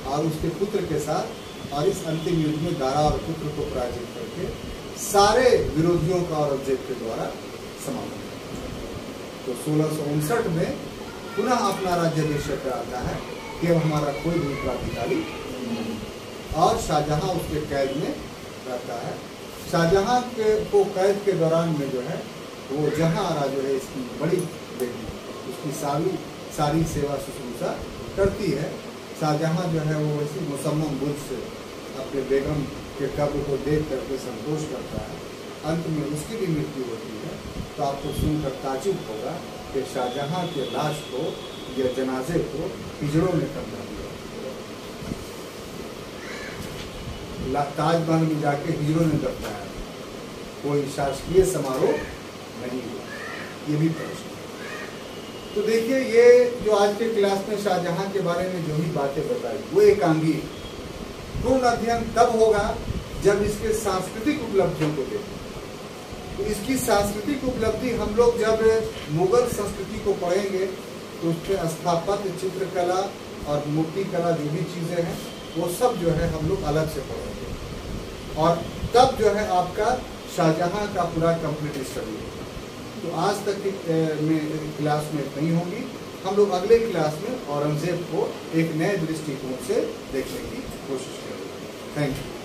और उसके पुत्र के साथ। और इस अंतिम युद्ध में दारा और पुत्र को पराजित करके सारे विरोधियों का औरंगजेब के द्वारा समाप्त किया। तो 1659 में पुनः अपना राज्याभिषेक कराता है कि अब हमारा कोई भी उत्तराधिकारी नहीं। और शाहजहां उसके कैद में रहता है। शाहजहां को कैद के दौरान में जो है वो जहां जो है इसकी बड़ी बेटी उसकी सारी सेवा शुश्रूषा करती है। शाहजहाँ जो है वो वैसी मुसम्मम बुझ से अपने बेगम के कब्र को देख करके संतोष करता है, अंत में उसकी भी मृत्यु होती है। तो आपको सुनकर ताजुब होगा कि शाहजहाँ के लाश को या जनाजे को हिजड़ों में करना दिया, ताजमहल में जाके हिजड़ों ने दफनाया, कोई शासकीय समारोह नहीं हुआ। ये भी प्रश्न। तो देखिए, ये जो आज के क्लास में शाहजहाँ के बारे में जो भी बातें बताई वो एकांगी। पूर्ण अध्ययन तब होगा जब इसके सांस्कृतिक उपलब्धियों को देखें। तो इसकी सांस्कृतिक उपलब्धि हम लोग जब मुगल संस्कृति को पढ़ेंगे तो उसमें स्थापत्य, चित्रकला और मूर्तिकला जो भी चीज़ें हैं वो सब जो है हम लोग अलग से पढ़ेंगे, और तब जो है आपका शाहजहाँ का पूरा कंप्लीट स्टडी होगा। तो आज तक की क्लास में नहीं होगी, हम लोग अगले क्लास में औरंगजेब को एक नए दृष्टिकोण से देखने की कोशिश करेंगे। Thank you.